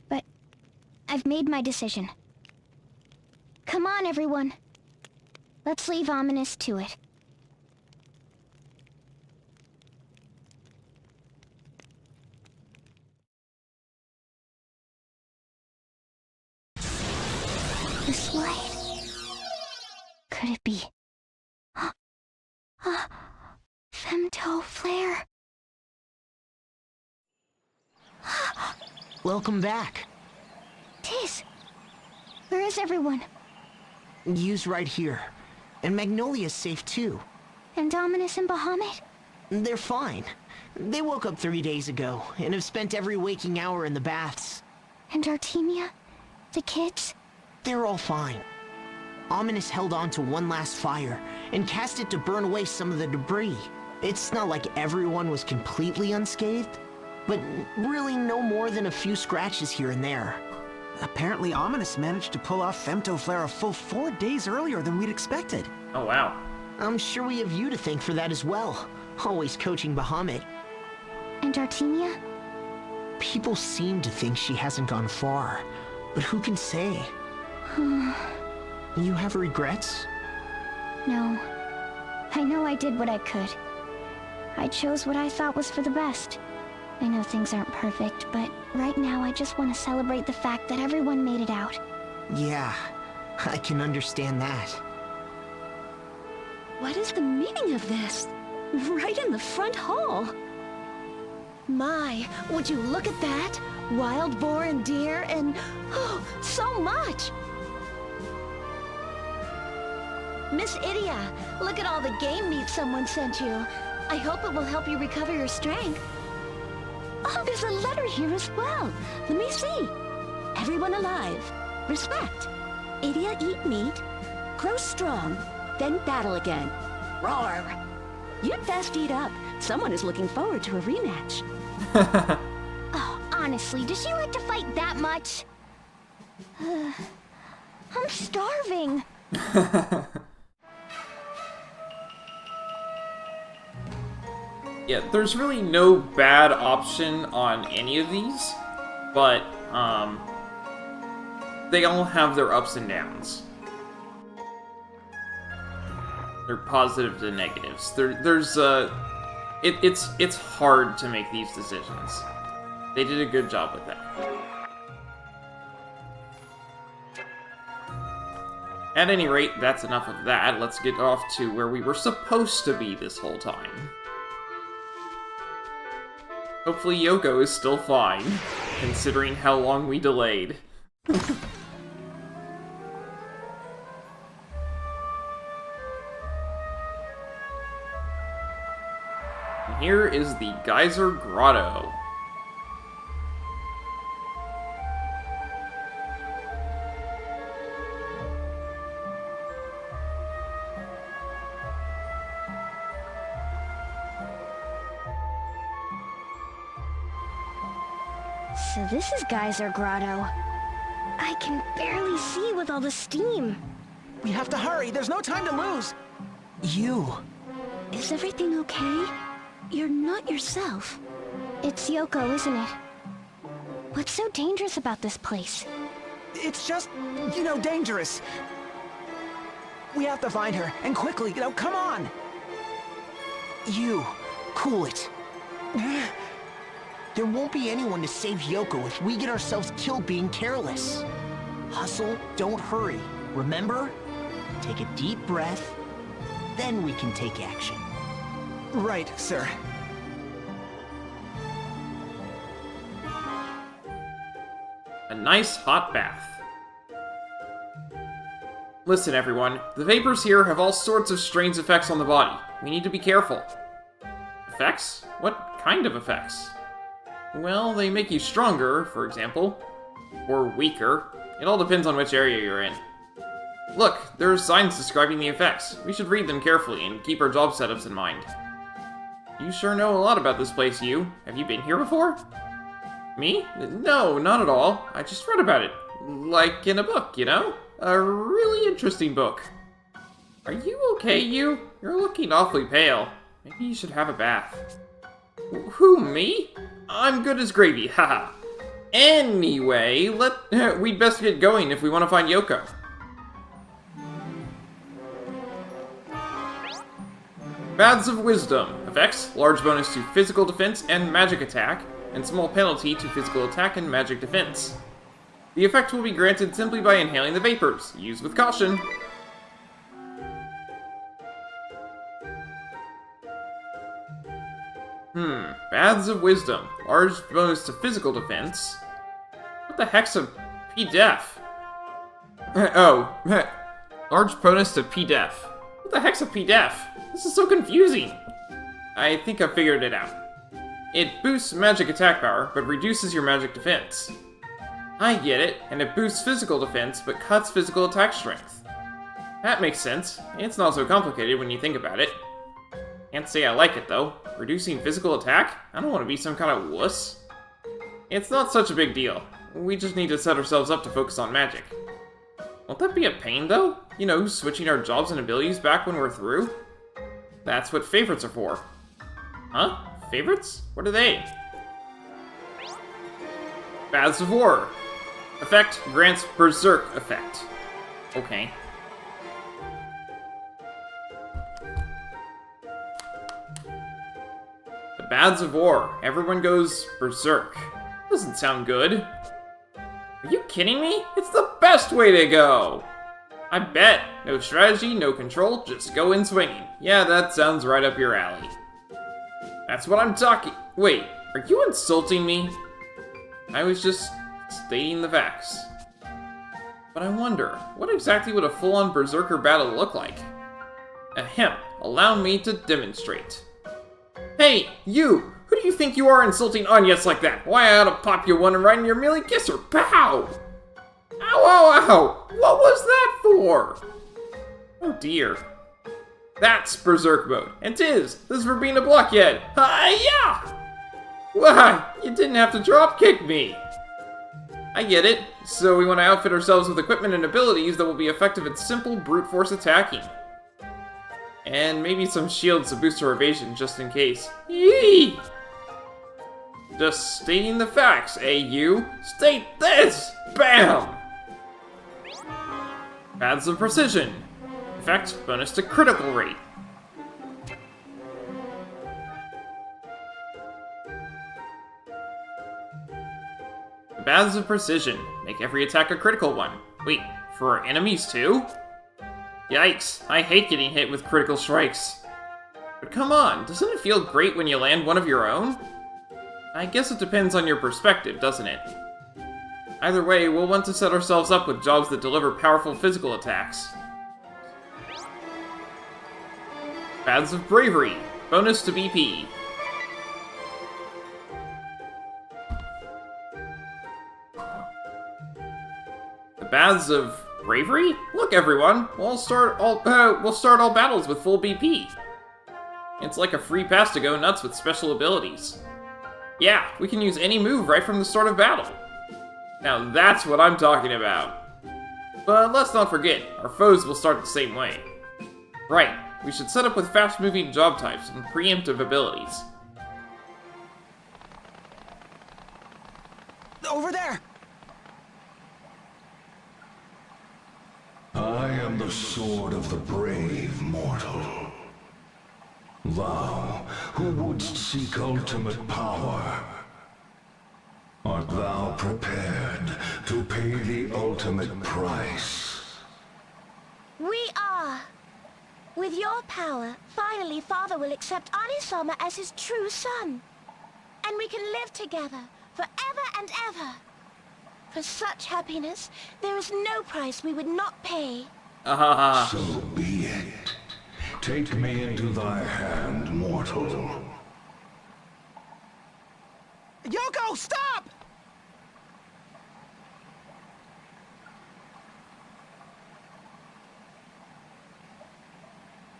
Speaker 13: but I've made my decision. Come on, everyone. Let's leave Ominas to it. This light. Could it be? Femtoflare.
Speaker 5: Welcome back.
Speaker 13: Tis. Where is everyone?
Speaker 5: Yu's right here. And Magnolia's safe too.
Speaker 13: And Ominas and Bahamut?
Speaker 5: They're fine. They woke up 3 days ago, and have spent every waking hour in the baths.
Speaker 13: And Artemia? The kids?
Speaker 5: They're all fine. Ominas held on to one last fire, and cast it to burn away some of the debris. It's not like everyone was completely unscathed, but really no more than a few scratches here and there.
Speaker 3: Apparently Ominas managed to pull off Femtoflare a full 4 days earlier than we'd expected.
Speaker 1: Oh, wow.
Speaker 5: I'm sure we have you to thank for that as well. Always coaching Bahamut.
Speaker 13: And Artemia?
Speaker 5: People seem to think she hasn't gone far, but who can say? You have regrets?
Speaker 13: No. I know I did what I could. I chose what I thought was for the best. I know things aren't perfect, but right now I just want to celebrate the fact that everyone made it out.
Speaker 5: Yeah, I can understand that.
Speaker 6: What is the meaning of this? Right in the front hall. My, would you look at that? Wild boar and deer and... oh, so much! Miss Idia, look at all the game meat someone sent you. I hope it will help you recover your strength. Oh, there's a letter here as well. Let me see. Everyone alive. Respect. Idia eat meat. Grow strong. Then battle again. Roar. You'd best eat up. Someone is looking forward to a rematch.
Speaker 13: Oh, honestly, does she like to fight that much? I'm starving.
Speaker 1: Yeah, there's really no bad option on any of these, but they all have their ups and downs. They're positives and negatives. It's hard to make these decisions. They did a good job with that. At any rate, that's enough of that. Let's get off to where we were supposed to be this whole time. Hopefully Yoko is still fine, considering how long we delayed. Here is the Geyser Grotto.
Speaker 13: So this is Geyser Grotto. I can barely see with all the steam.
Speaker 3: We have to hurry. There's no time to lose.
Speaker 10: You.
Speaker 13: Is everything okay? You're not yourself. It's Yoko, isn't it? What's so dangerous about this place?
Speaker 3: It's just, dangerous. We have to find her, and quickly, come on.
Speaker 5: You. Cool it. There won't be anyone to save Yoko if we get ourselves killed being careless. Hustle, don't hurry. Remember? Take a deep breath, then we can take action.
Speaker 3: Right, sir.
Speaker 1: A nice hot bath. Listen, everyone. The vapors here have all sorts of strange effects on the body. We need to be careful. Effects? What kind of effects? Well, they make you stronger, for example. Or weaker. It all depends on which area you're in. Look, there are signs describing the effects. We should read them carefully and keep our job setups in mind. You sure know a lot about this place, you. Have you been here before? Me? No, not at all. I just read about it. Like in a book, A really interesting book. Are you okay, you? You're looking awfully pale. Maybe you should have a bath. Who, me? I'm good as gravy, haha. Anyway, we'd best get going if we want to find Yoko. Baths of Wisdom. Effects, large bonus to physical defense and magic attack, and small penalty to physical attack and magic defense. The effect will be granted simply by inhaling the vapors. Use with caution. Baths of Wisdom. Large bonus to physical defense. What the heck's a P-Def? Large bonus to P-Def. What the heck's a P-Def? This is so confusing. I think I figured it out. It boosts magic attack power, but reduces your magic defense. I get it, and it boosts physical defense, but cuts physical attack strength. That makes sense. It's not so complicated when you think about it. Can't say I like it, though. Reducing physical attack? I don't want to be some kind of wuss. It's not such a big deal. We just need to set ourselves up to focus on magic. Won't that be a pain, though? Switching our jobs and abilities back when we're through? That's what favorites are for. Huh? Favorites? What are they? Baths of War. Effect grants Berserk effect. Okay. The Baths of War. Everyone goes Berserk. Doesn't sound good. Are you kidding me? It's the best way to go! I bet. No strategy, no control, just go in swinging. Yeah, that sounds right up your alley. That's what I'm talking— Wait, are you insulting me? I was just stating the facts. But I wonder, what exactly would a full-on Berserker battle look like? Ahem, allow me to demonstrate. Hey, you! Who do you think you are insulting Anyas like that? Why, I ought to pop you one and right in your mealy kisser. Pow! Ow, ow, ow! What was that for? Oh dear. That's Berserk mode. And 'tis! This is for being a blockhead. Hi-ya! Why, you didn't have to drop kick me. I get it. So we want to outfit ourselves with equipment and abilities that will be effective at simple brute force attacking. And maybe some shields to boost our evasion just in case. Yee! Just stating the facts, eh, you? State this! Bam! Paths of Precision. Effect, bonus to critical rate. Baths of Precision. Make every attack a critical one. Wait, for our enemies too? Yikes, I hate getting hit with critical strikes. But come on, doesn't it feel great when you land one of your own? I guess it depends on your perspective, doesn't it? Either way, we'll want to set ourselves up with jobs that deliver powerful physical attacks. Baths of Bravery. Bonus to BP. The Baths of Bravery? Look, everyone, we'll start all battles with full BP. It's like a free pass to go nuts with special abilities. Yeah, we can use any move right from the start of battle. Now that's what I'm talking about. But let's not forget, our foes will start the same way. Right, we should set up with fast-moving job types and preemptive abilities.
Speaker 3: Over there!
Speaker 14: I am the sword of the brave, mortal. Thou, who wouldst seek ultimate power, art thou prepared to pay the ultimate price?
Speaker 13: We are. With your power, finally Father will accept Anisama as his true son. And we can live together, forever and ever. For such happiness, there is no price we would not pay.
Speaker 14: So be it. Take me into thy hand, mortal.
Speaker 3: Yoko, stop!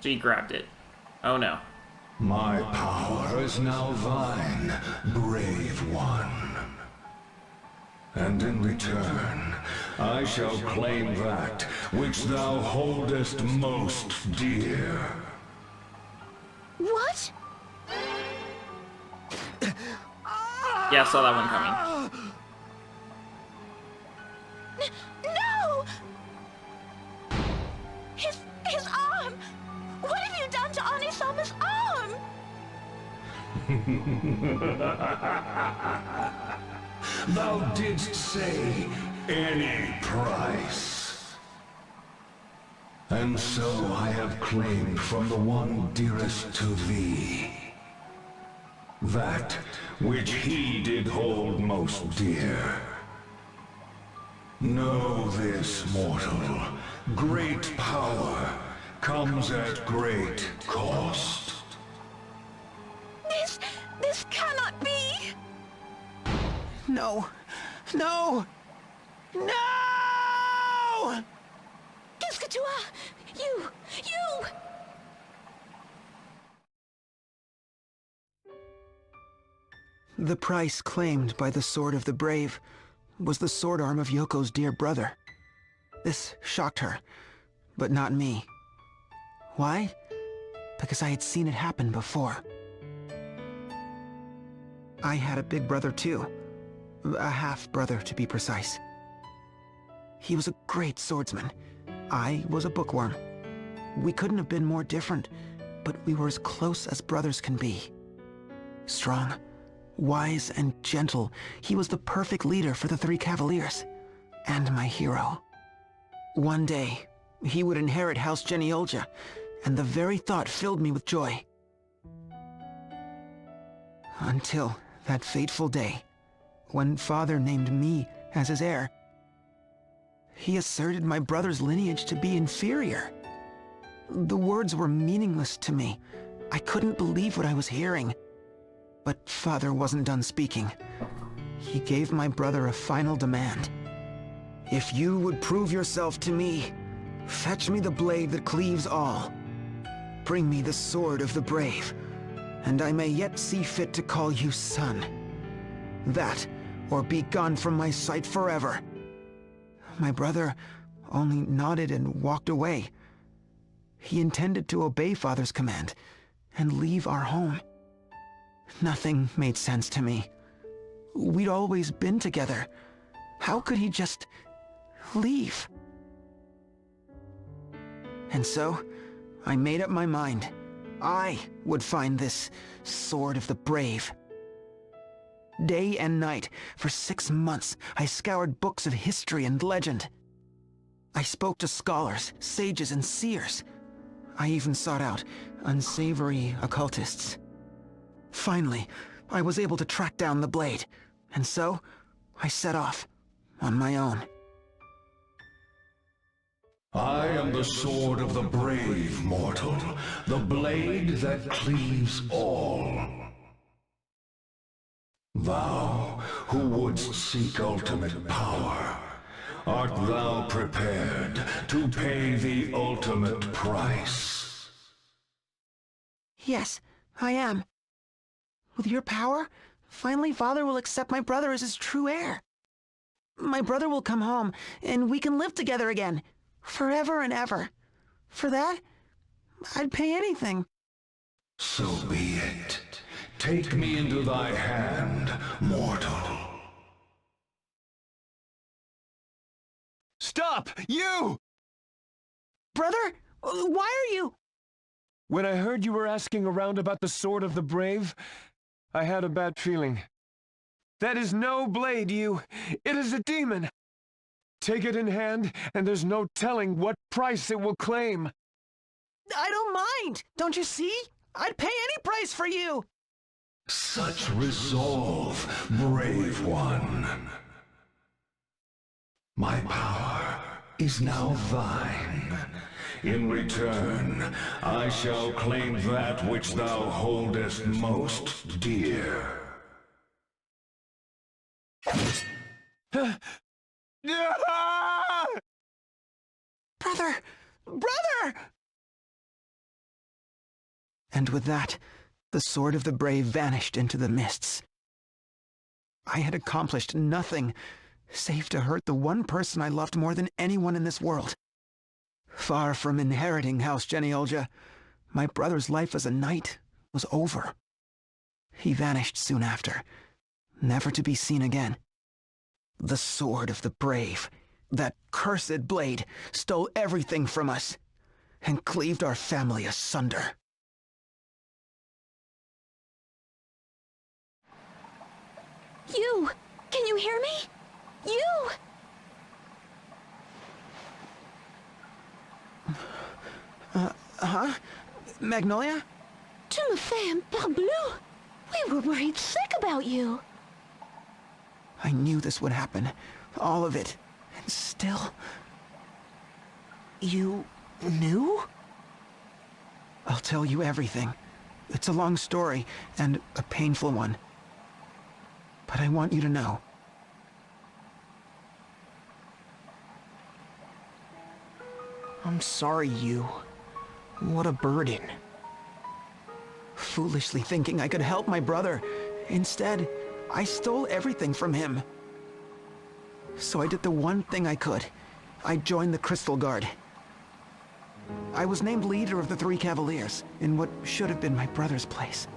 Speaker 1: She grabbed it. Oh no.
Speaker 14: My power is now thine, brave one. And in return, I shall claim that which thou holdest most dear.
Speaker 13: What?
Speaker 1: Yeah, I saw that one coming.
Speaker 13: No! His arm! What have you done to Anisama's arm?
Speaker 14: Thou didst say any price. And so I have claimed from the one dearest to thee that which he did hold most dear. Know this, mortal. Great power comes at great cost.
Speaker 13: This cannot be!
Speaker 3: No! No! No!
Speaker 13: Kiskatua! You!
Speaker 3: The price claimed by the Sword of the Brave was the sword arm of Yoko's dear brother. This shocked her, but not me. Why? Because I had seen it happen before. I had a big brother too. A half-brother, to be precise. He was a great swordsman. I was a bookworm. We couldn't have been more different, but we were as close as brothers can be. Strong, wise, and gentle, he was the perfect leader for the three Cavaliers, and my hero. One day, he would inherit House Geniolja, and the very thought filled me with joy. Until that fateful day, when Father named me as his heir. He asserted my brother's lineage to be inferior. The words were meaningless to me. I couldn't believe what I was hearing. But Father wasn't done speaking. He gave my brother a final demand. If you would prove yourself to me, fetch me the blade that cleaves all. Bring me the sword of the brave, and I may yet see fit to call you son. That, or be gone from my sight forever. My brother only nodded and walked away. He intended to obey Father's command and leave our home. Nothing made sense to me. We'd always been together. How could he just leave? And so, I made up my mind. I would find this Sword of the Brave. Day and night, for 6 months, I scoured books of history and legend. I spoke to scholars, sages, and seers. I even sought out unsavory occultists. Finally, I was able to track down the blade, and so I set off on my own.
Speaker 14: I am the sword of the brave, mortal, the blade that cleaves all. Thou, who wouldst seek ultimate power, art thou prepared to pay the ultimate price?
Speaker 3: Yes, I am. With your power, finally Father will accept my brother as his true heir. My brother will come home, and we can live together again, forever and ever. For that, I'd pay anything.
Speaker 14: So be it. Take me into thy hand, mortal.
Speaker 15: Stop! You!
Speaker 3: Brother, why are you...
Speaker 15: When I heard you were asking around about the Sword of the Brave, I had a bad feeling. That is no blade, you. It is a demon. Take it in hand, and there's no telling what price it will claim.
Speaker 3: I don't mind. Don't you see? I'd pay any price for you.
Speaker 14: Such resolve, brave one. My power is now thine. In return, I shall claim that which thou holdest most dear.
Speaker 3: Brother! Brother! And with that, the Sword of the Brave vanished into the mists. I had accomplished nothing, save to hurt the one person I loved more than anyone in this world. Far from inheriting House Genealgia, my brother's life as a knight was over. He vanished soon after, never to be seen again. The Sword of the Brave, that cursed blade, stole everything from us and cleaved our family asunder.
Speaker 6: You! Can you hear me? You!
Speaker 3: Huh? Magnolia?
Speaker 6: Tu me fais un parbleu! We were worried sick about you!
Speaker 3: I knew this would happen. All of it. And still...
Speaker 5: You knew?
Speaker 3: I'll tell you everything. It's a long story, and a painful one. But I want you to know.
Speaker 5: I'm sorry, you. What a burden.
Speaker 3: Foolishly thinking I could help my brother. Instead, I stole everything from him. So I did the one thing I could. I joined the Crystal Guard. I was named leader of the Three Cavaliers, in what should have been my brother's place.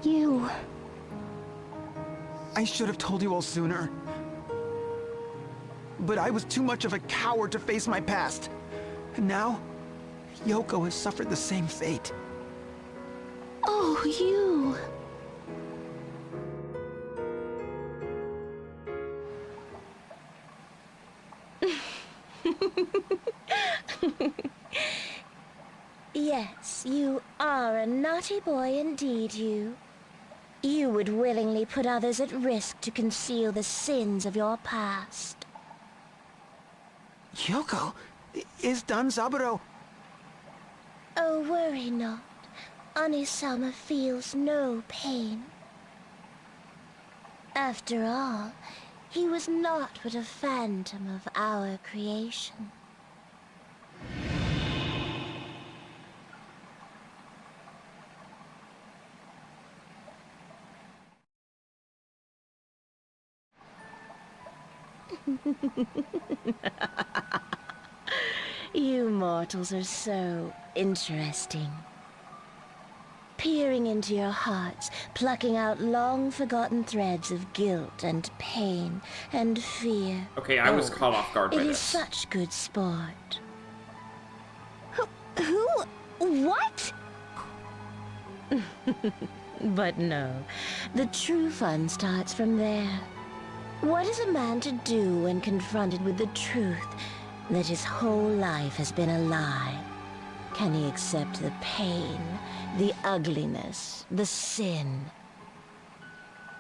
Speaker 6: You...
Speaker 3: I should have told you all sooner. But I was too much of a coward to face my past. And now, Yoko has suffered the same fate.
Speaker 6: Oh, you...
Speaker 13: Yes, you are a naughty boy indeed, you. You would willingly put others at risk to conceal the sins of your past.
Speaker 3: Yoko, is Danzaburo...
Speaker 13: Oh, worry not. Anisama feels no pain. After all, he was not but a phantom of our creation. You mortals are so interesting. Peering into your hearts, plucking out long-forgotten threads of guilt and pain and fear.
Speaker 1: Okay, I was caught off guard by
Speaker 13: It is
Speaker 1: this.
Speaker 13: such good sport.
Speaker 6: Who? What?
Speaker 13: But no, the true fun starts from there. What is a man to do when confronted with the truth
Speaker 16: that his whole life has been a lie? Can he accept the pain, the ugliness, the sin?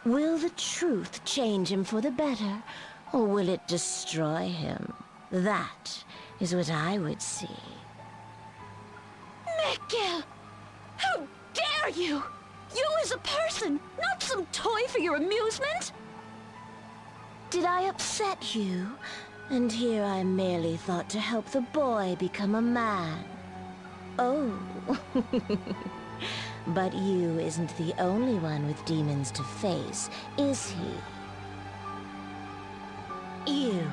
Speaker 16: Will the truth change him for the better, or will it destroy him? That is what I would see.
Speaker 6: Miguel! How dare you! You as a person, not some toy for your amusement!
Speaker 16: Did I upset you? And here I merely thought to help the boy become a man. Oh. But you isn't the only one with demons to face, is he? You,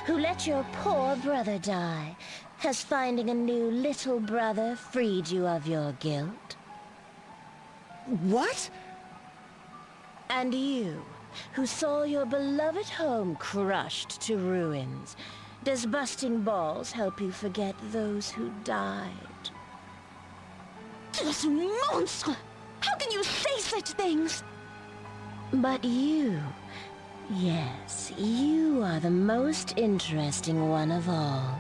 Speaker 16: who let your poor brother die, has finding a new little brother freed you of your guilt?
Speaker 10: What?
Speaker 16: And you, who saw your beloved home crushed to ruins, does busting balls help you forget those who died?
Speaker 6: This monster! How can you say such things?
Speaker 16: But you, yes, you are the most interesting one of all.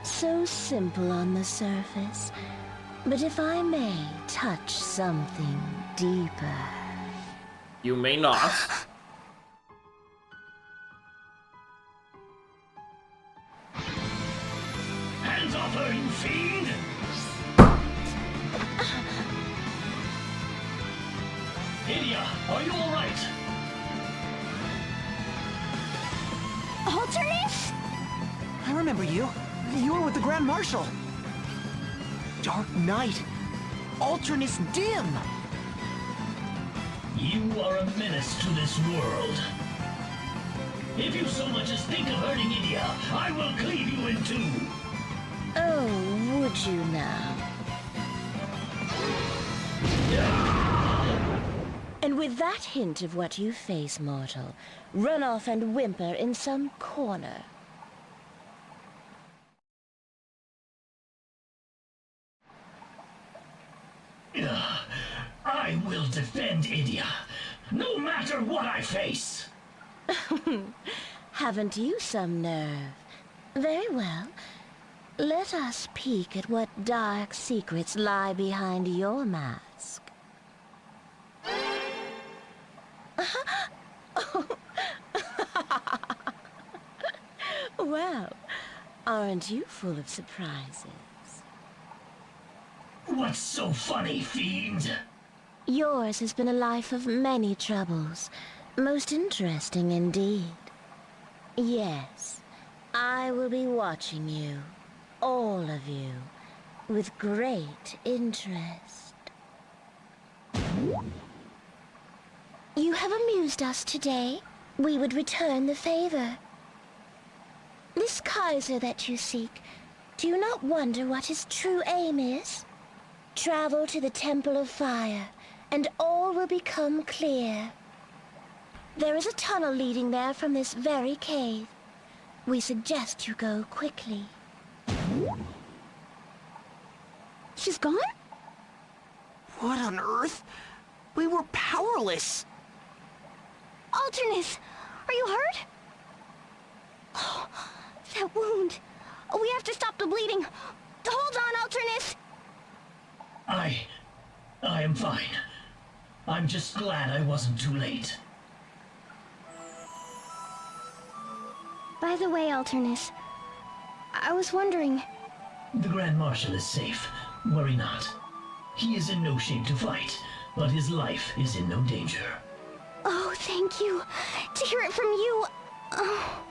Speaker 16: So simple on the surface, but if I may touch something deeper...
Speaker 1: You may not.
Speaker 14: Hands off her, you fiend! Idia, are you alright?
Speaker 6: Alternate?
Speaker 10: I remember you. You were with the Grand Marshal. Dark Knight. Alternus Dim.
Speaker 14: You are a menace to this world. If you so much as think of hurting Idia, I will cleave you in two.
Speaker 16: Oh, would you now? And with that hint of what you face, mortal, run off and whimper in some corner.
Speaker 14: I will defend Idia, no matter what I face.
Speaker 16: Haven't you some nerve? Very well. Let us peek at what dark secrets lie behind your mask. Well, aren't you full of surprises?
Speaker 14: What's so funny, fiend?
Speaker 16: Yours has been a life of many troubles. Most interesting indeed. Yes, I will be watching you, all of you, with great interest. You have amused us today. We would return the favor. This Geyser that you seek, do you not wonder what his true aim is? Travel to the Temple of Fire, and all will become clear. There is a tunnel leading there from this very cave. We suggest you go quickly.
Speaker 6: She's gone?
Speaker 10: What on earth? We were powerless.
Speaker 6: Alternus, are you hurt? Oh, that wound. Oh, we have to stop the bleeding. Hold on, Alternus.
Speaker 14: I am fine. I'm just glad I wasn't too late.
Speaker 6: By the way, Alternus, I was wondering...
Speaker 14: The Grand Marshal is safe. Worry not. He is in no shape to fight, but his life is in no danger.
Speaker 6: Oh, thank you. To hear it from you... Oh.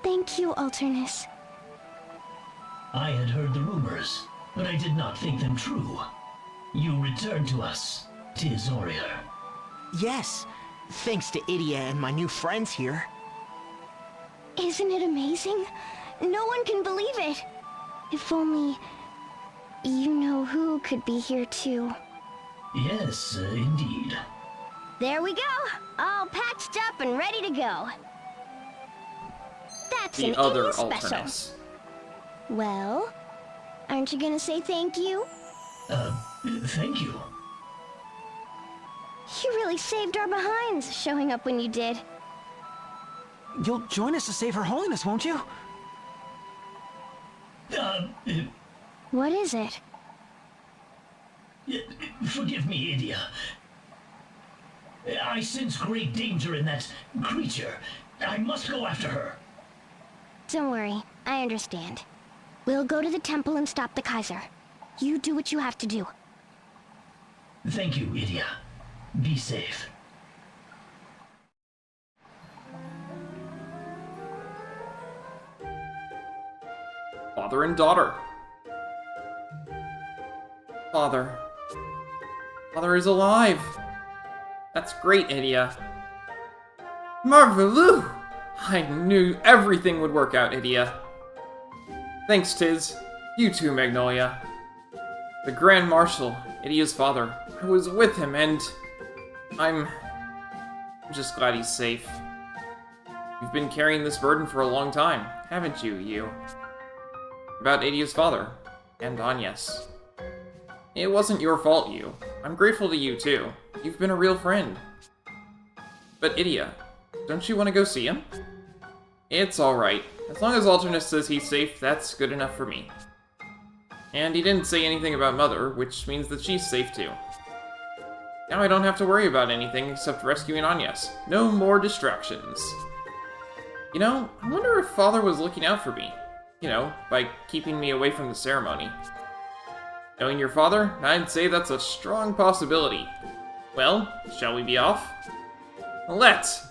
Speaker 6: Thank you, Alternus.
Speaker 14: I had heard the rumors, but I did not think them true. You returned to us, 'tis Aurier.
Speaker 5: Yes, thanks to Idia and my new friends here.
Speaker 6: Isn't it amazing? No one can believe it. If only... you know who could be here too.
Speaker 14: Yes, indeed.
Speaker 13: There we go. All patched up and ready to go. That's
Speaker 1: The
Speaker 13: an
Speaker 1: other
Speaker 13: Idia special.
Speaker 1: Alternus.
Speaker 6: Well, aren't you gonna say thank you?
Speaker 14: Thank you.
Speaker 6: You really saved our behinds, showing up when you did.
Speaker 3: You'll join us to save Her Holiness, won't you?
Speaker 13: What is it?
Speaker 17: Forgive me, Idia. I sense great danger in that creature. I must go after her.
Speaker 13: Don't worry, I understand. We'll go to the temple and stop the Kaiser. You do what you have to do.
Speaker 17: Thank you, Idia. Be safe.
Speaker 1: Father and daughter. Father. Father is alive. That's great, Idia. Marvelous! I knew everything would work out, Idia. Thanks, Tiz. You too, Magnolia. The Grand Marshal, Idia's father. I was with him, and I'm just glad he's safe. You've been carrying this burden for a long time, haven't you, you? About Idia's father, and Agnes. It wasn't your fault, you. I'm grateful to you, too. You've been a real friend. But Idia, don't you want to go see him? It's alright. As long as Alternus says he's safe, that's good enough for me. And he didn't say anything about Mother, which means that she's safe too. Now I don't have to worry about anything except rescuing Agnes. No more distractions. You know, I wonder if Father was looking out for me. You know, by keeping me away from the ceremony. Knowing your father, I'd say that's a strong possibility. Well, shall we be off? Let's!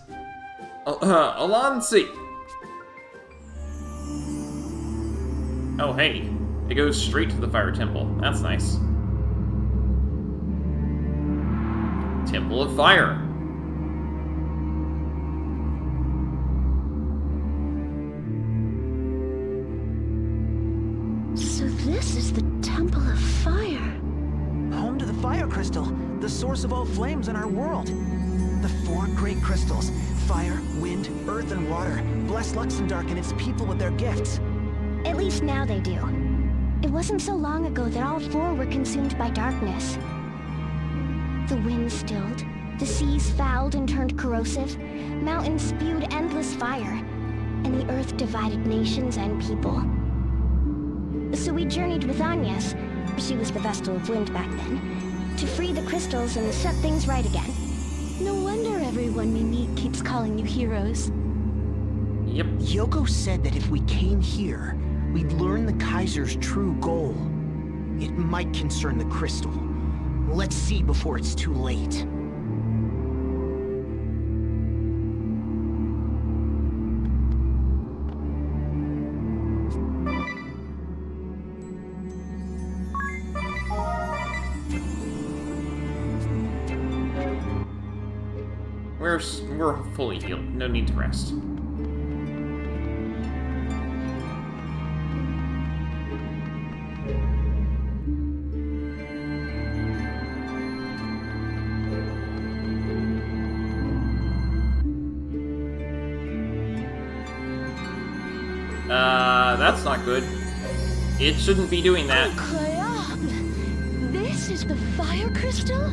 Speaker 1: Alon see! Oh hey, it goes straight to the Fire Temple. That's nice. Temple of Fire.
Speaker 6: So this is the Temple of Fire.
Speaker 3: Home to the Fire Crystal, the source of all flames in our world. The 4 great crystals, fire, wind, earth, and water, bless Luxemdark and its people with their gifts.
Speaker 13: At least now they do. It wasn't so long ago that all 4 were consumed by darkness. The wind stilled, the seas fouled and turned corrosive, mountains spewed endless fire, and the earth divided nations and people. So we journeyed with Agnes, she was the Vestal of Wind back then, to free the crystals and set things right again.
Speaker 6: No wonder everyone we meet keeps calling you heroes.
Speaker 1: Yep.
Speaker 5: Yoko said that if we came here, we'd learn the Kaiser's true goal. It might concern the crystal. Let's see before it's too late.
Speaker 1: We're fully healed. No need to rest. That's not good. It shouldn't be doing that.
Speaker 6: Cloud! This is the Fire Crystal?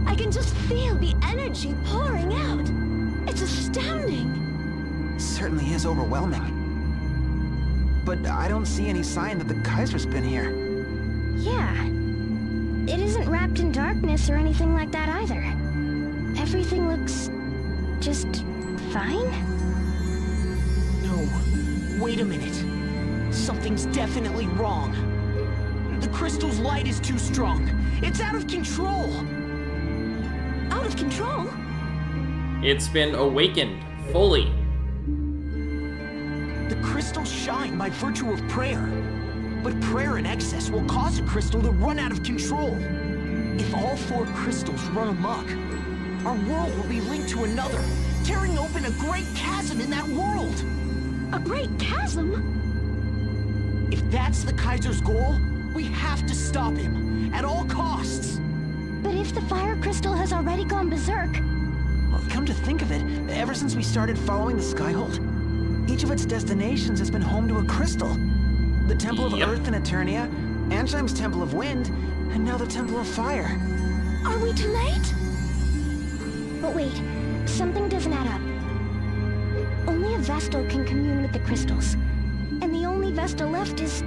Speaker 6: I can just feel the energy pouring out. It's astounding.
Speaker 3: Certainly is overwhelming. But I don't see any sign that the Kaiser's been here.
Speaker 13: Yeah. It isn't wrapped in darkness or anything like that either. Everything looks just fine?
Speaker 5: No, wait a minute. Something's definitely wrong. The crystal's light is too strong. It's out of control.
Speaker 6: Out of control?
Speaker 1: It's been awakened fully.
Speaker 5: The crystals shine by virtue of prayer. But prayer in excess will cause a crystal to run out of control. If all 4 crystals run amok, our world will be linked to another, tearing open a great chasm in that world.
Speaker 6: A great chasm?
Speaker 5: If that's the Kaiser's goal, we have to stop him, at all costs.
Speaker 13: But if the Fire Crystal has already gone berserk...
Speaker 3: Well, come to think of it, ever since we started following the Skyhold, each of its destinations has been home to a crystal. The Temple of Earth in Eternia, Ansheim's Temple of Wind, and now the Temple of Fire.
Speaker 6: Are we too late?
Speaker 13: But wait, something doesn't add up. Vestal can commune with the crystals. And the only Vestal left is...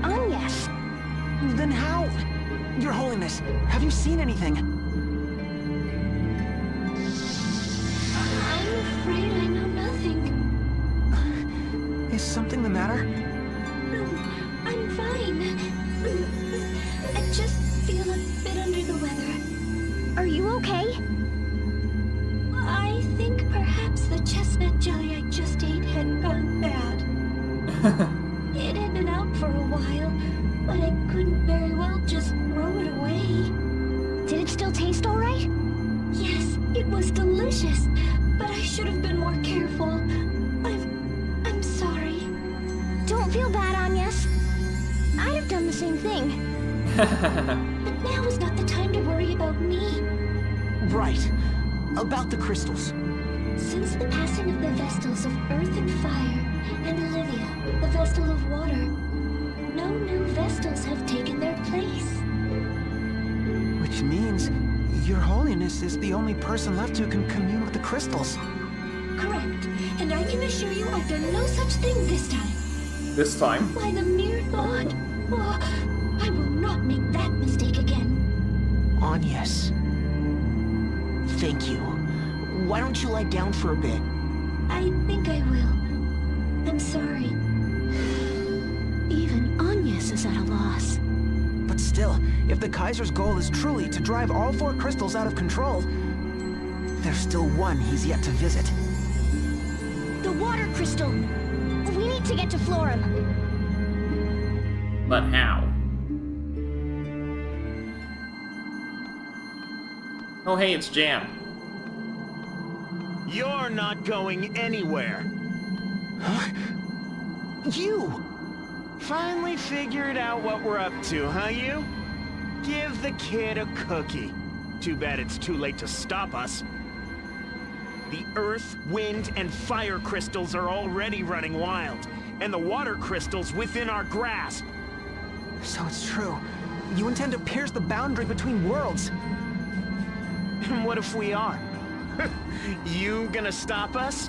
Speaker 13: Agnes.
Speaker 3: Then how? Your Holiness, have you seen anything?
Speaker 16: I'm afraid I know nothing.
Speaker 3: Is something the matter?
Speaker 16: No, I'm fine. I just feel a bit under the weather.
Speaker 13: Are you okay?
Speaker 16: I think perhaps the chestnut jelly I just ate had gone bad. It had been out for a while, but I couldn't very well just throw it away.
Speaker 13: Did it still taste all right?
Speaker 16: Yes, it was delicious, but I should have been more careful. I'm sorry.
Speaker 13: Don't feel bad, Agnes. I'd have done the same thing.
Speaker 16: But now is not the time to worry about me.
Speaker 3: Right. About the crystals.
Speaker 16: Since the passing of the Vestals of Earth and Fire, and Olivia, the Vestal of Water, no new Vestals have taken their place.
Speaker 3: Which means Your Holiness is the only person left who can commune with the crystals.
Speaker 16: Correct. And I can assure you I've done no such thing this time.
Speaker 1: This time?
Speaker 16: By the mere thought. Oh, I will not make that mistake again.
Speaker 5: Agnes. Thank you. Why don't you lie down for a bit?
Speaker 16: I think I will. I'm sorry.
Speaker 6: Even Agnes is at a loss.
Speaker 3: But still, if the Kaiser's goal is truly to drive all 4 crystals out of control, there's still one he's yet to visit.
Speaker 13: The water crystal. We need to get to Florum.
Speaker 1: But how? Oh hey, it's Jan.
Speaker 8: You're not going anywhere.
Speaker 3: Huh? You!
Speaker 8: Finally figured out what we're up to, huh, you? Give the kid a cookie. Too bad it's too late to stop us. The earth, wind, and fire crystals are already running wild, and the water crystals within our grasp.
Speaker 3: So it's true. You intend to pierce the boundary between worlds.
Speaker 8: And what if we are? You gonna stop us?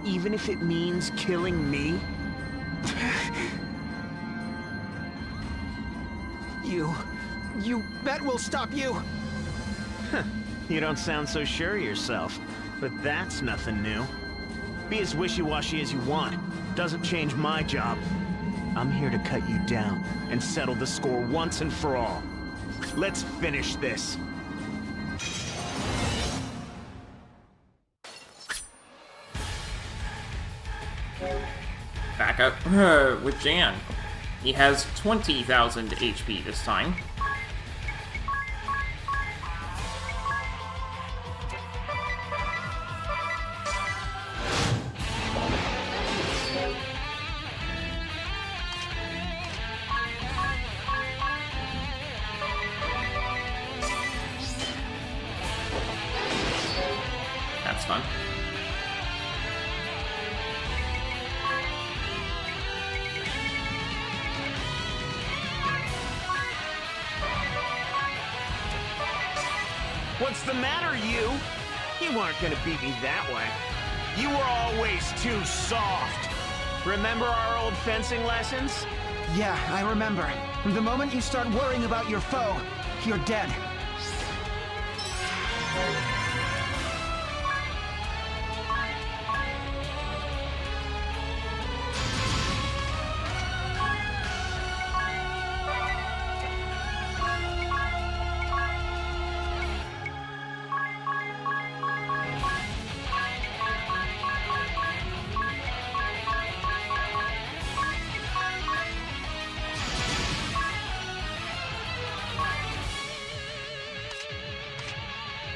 Speaker 8: Even if it means killing me?
Speaker 3: You bet we'll stop you!
Speaker 8: You don't sound so sure of yourself, but that's nothing new. Be as wishy-washy as you want. Doesn't change my job. I'm here to cut you down and settle the score once and for all. Let's finish this.
Speaker 1: Back up with Jan. He has 20,000 HP this time. That's fun.
Speaker 8: What's the matter, you? You weren't gonna beat me that way. You were always too soft. Remember our old fencing lessons?
Speaker 3: Yeah, I remember. The moment you start worrying about your foe, you're dead.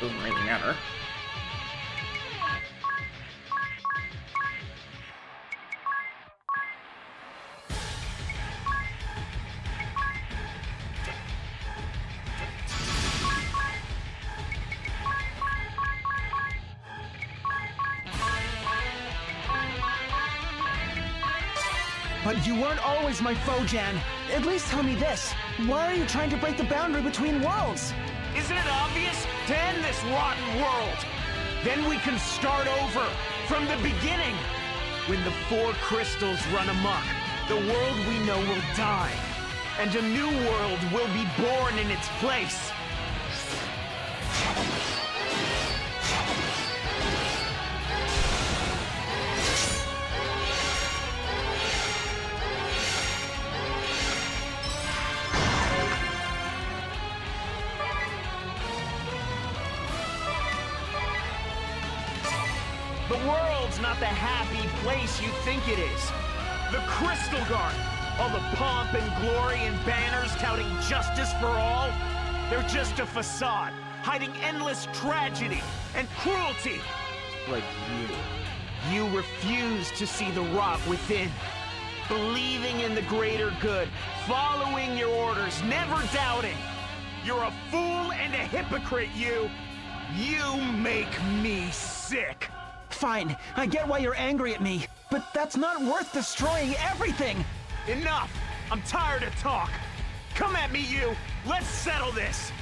Speaker 1: Doesn't really matter.
Speaker 3: But you weren't always my foe, Jan. At least tell me this. Why are you trying to break the boundary between worlds?
Speaker 8: Isn't it obvious? To end this rotten world. Then we can start over from the beginning.
Speaker 18: When the four crystals run amok, the world we know will die, and a new world will be born in its place. The world's not the happy place you think it is. The Crystal Guard, all the pomp and glory and banners touting justice for all, they're just a facade, hiding endless tragedy and cruelty. Like you. You refuse to see the rot within, believing in the greater good, following your orders, never doubting. You're a fool and a hypocrite, you. You make me sick.
Speaker 3: Fine, I get why you're angry at me, but that's not worth destroying everything!
Speaker 18: Enough! I'm tired of talk! Come at me, you! Let's settle this!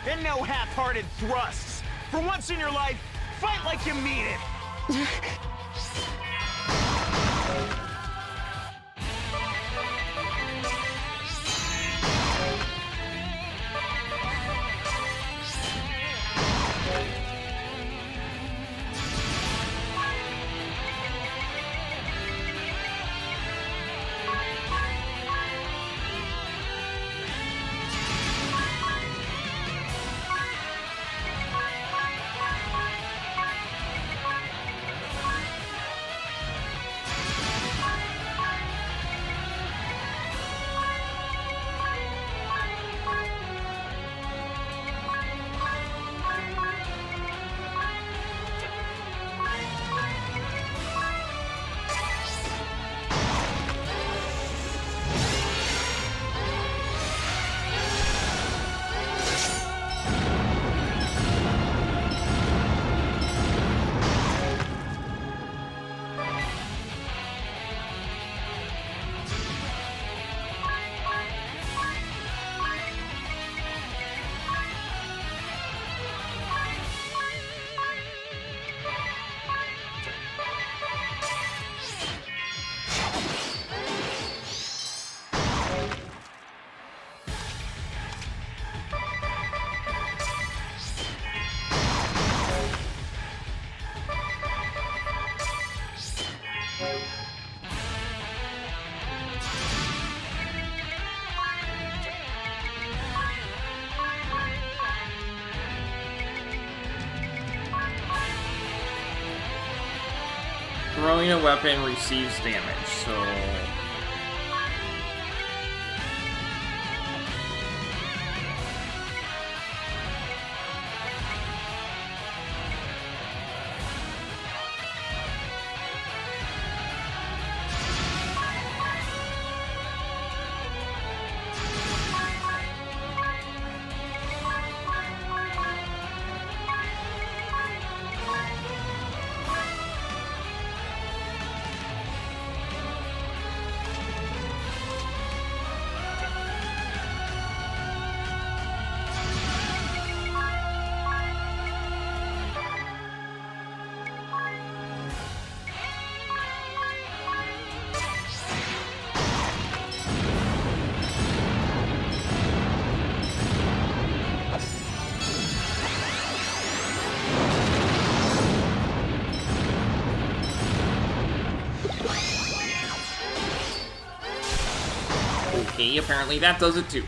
Speaker 18: And no half-hearted thrusts! For once in your life, fight like you mean it!
Speaker 1: Throwing a weapon receives damage, so... Okay, apparently that does it too.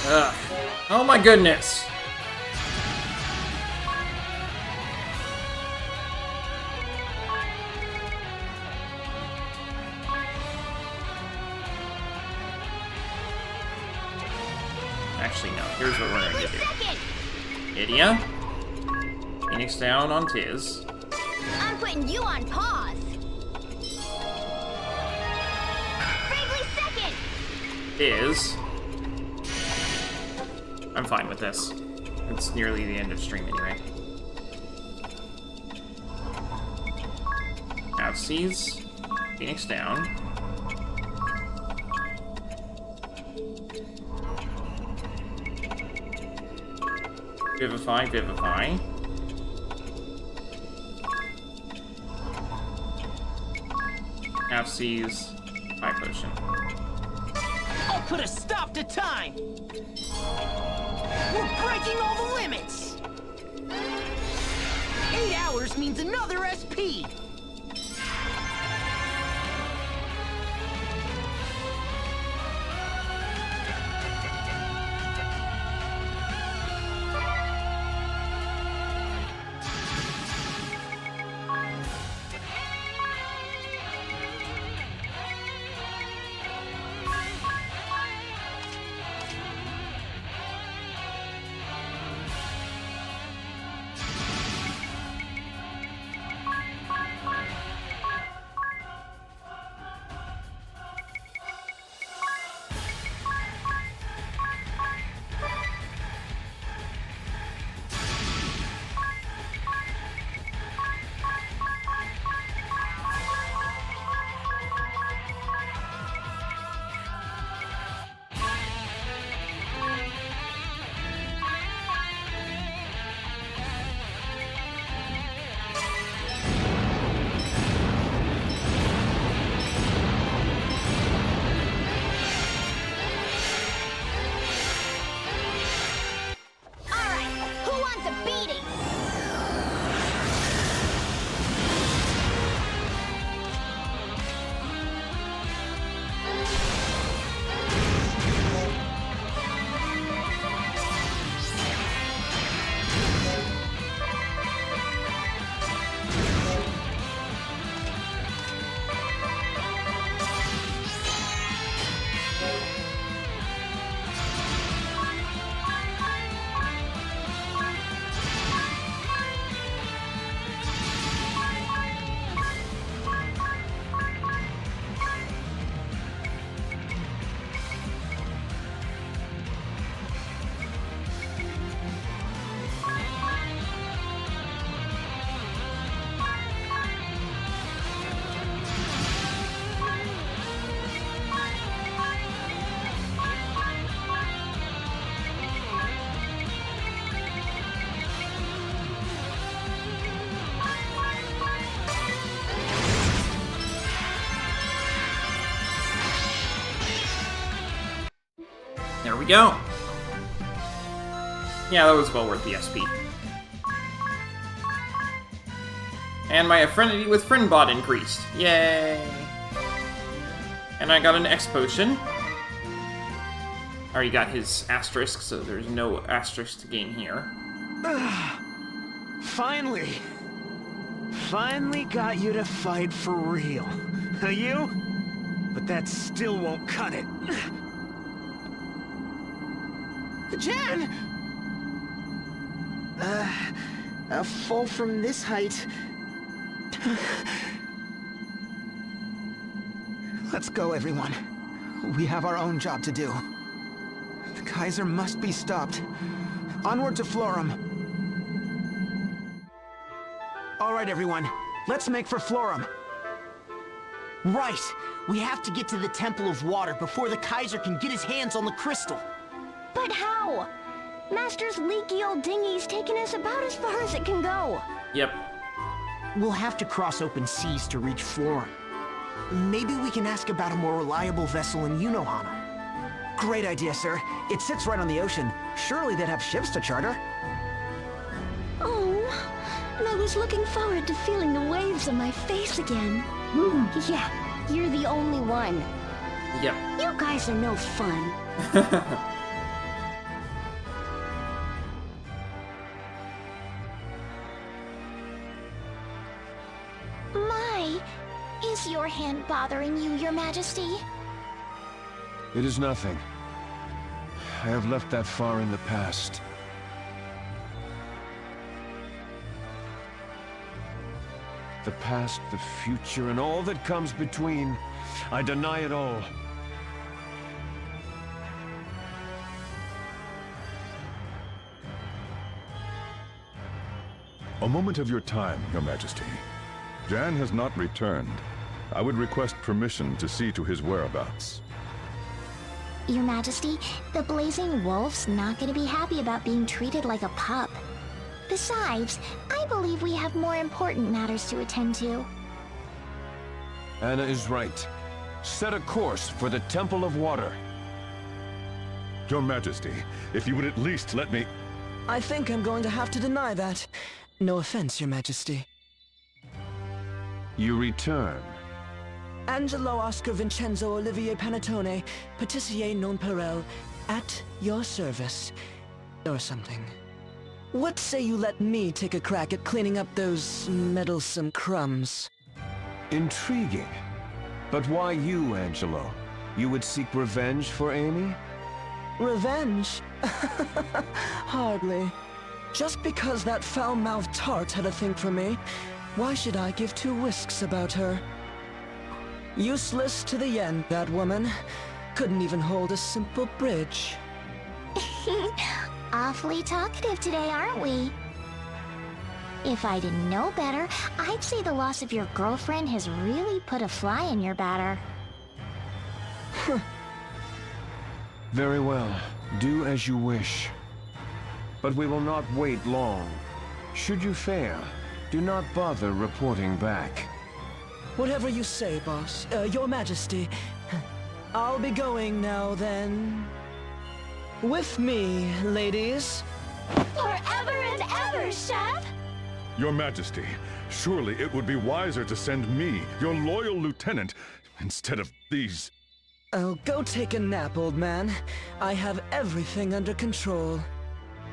Speaker 1: Ugh. Oh my goodness. Actually, no. Here's what we're going to do. Idia. Phoenix down on Tiz.
Speaker 13: I'm putting you on pause. Bravely second.
Speaker 1: Is. I'm fine with this. It's nearly the end of stream anyway. Outsies. Phoenix down. Vivify, Vivify. Outsies. High Potion.
Speaker 10: I'll put a stop to time! We're breaking all the limits! 8 hours means another SP!
Speaker 1: There we go. Yeah, that was well worth the SP. And my affinity with Friendbot increased. Yay! And I got an X potion. I already got his asterisk, so there's no asterisk to gain here.
Speaker 10: Finally! Finally got you to fight for real. You? But that still won't cut it. Jan! A fall from this height.
Speaker 3: Let's go, everyone. We have our own job to do. The Geyser must be stopped. Onward to Florum. All right, everyone. Let's make for Florum.
Speaker 5: Right! We have to get to the Temple of Water before the Kaiser can get his hands on the crystal.
Speaker 13: But how? Master's leaky old dinghy's taken us about as far as it can go.
Speaker 1: Yep.
Speaker 5: We'll have to cross open seas to reach Florum. Maybe we can ask about a more reliable vessel in Yunohana.
Speaker 3: Great idea, sir. It sits right on the ocean. Surely they'd have ships to charter.
Speaker 11: Oh, and I was looking forward to feeling the waves on my face again.
Speaker 13: Yeah, you're the only one.
Speaker 1: Yep.
Speaker 13: You guys are no fun.
Speaker 16: Is your hand bothering you, Your Majesty?
Speaker 15: It is nothing. I have left that far in the past. The past, the future, and all that comes between. I deny it all.
Speaker 14: A moment of your time, Your Majesty. Jan has not returned. I would request permission to see to his whereabouts.
Speaker 16: Your Majesty, the Blazing Wolf's not going to be happy about being treated like a pup. Besides, I believe we have more important matters to attend to.
Speaker 15: Anna is right. Set a course for the Temple of Water.
Speaker 14: Your Majesty, if you would at least let me...
Speaker 10: I think I'm going to have to deny that. No offense, Your Majesty.
Speaker 15: You return.
Speaker 10: Angelo Oscar Vincenzo Olivier Panettone, Patissier non perel, at your service. Or something. What say you let me take a crack at cleaning up those meddlesome crumbs?
Speaker 15: Intriguing. But why you, Angelo? You would seek revenge for Amy?
Speaker 10: Revenge? Hardly. Just because that foul-mouthed tart had a thing for me, why should I give two whisks about her? Useless to the end, that woman. Couldn't even hold a simple bridge.
Speaker 16: Awfully talkative today, aren't we? If I didn't know better, I'd say the loss of your girlfriend has really put a fly in your batter.
Speaker 15: Very well. Do as you wish. But we will not wait long. Should you fail, do not bother reporting back.
Speaker 10: Whatever you say, boss. Your Majesty. I'll be going now, then. With me, ladies.
Speaker 16: Forever and ever, Chef!
Speaker 14: Your Majesty, surely it would be wiser to send me, your loyal lieutenant, instead of these...
Speaker 10: Oh, go take a nap, old man. I have everything under control.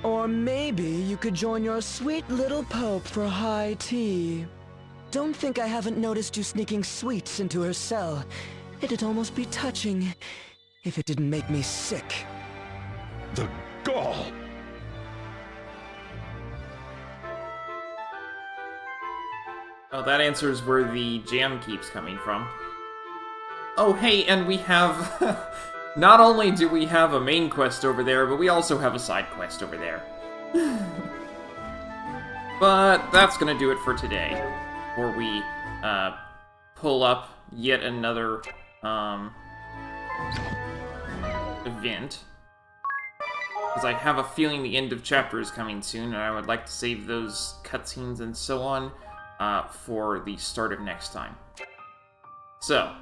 Speaker 10: Or maybe you could join your sweet little pope for high tea. Don't think I haven't noticed you sneaking sweets into her cell. It'd almost be touching if it didn't make me sick.
Speaker 14: The gall!
Speaker 1: Oh, that answers where the jam keeps coming from. Oh, hey, and we have... Not only do we have a main quest over there, but we also have a side quest over there. But that's gonna do it for today. Before we pull up yet another event. Because I have a feeling the end of chapter is coming soon, and I would like to save those cutscenes and so on for the start of next time. So,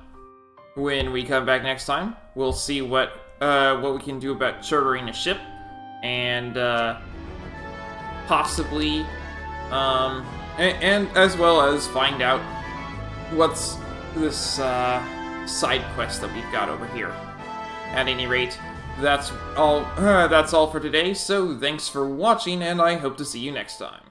Speaker 1: when we come back next time, we'll see what we can do about chartering a ship, and possibly, and as well as find out what's this side quest that we've got over here. At any rate, that's all for today. So thanks for watching, and I hope to see you next time.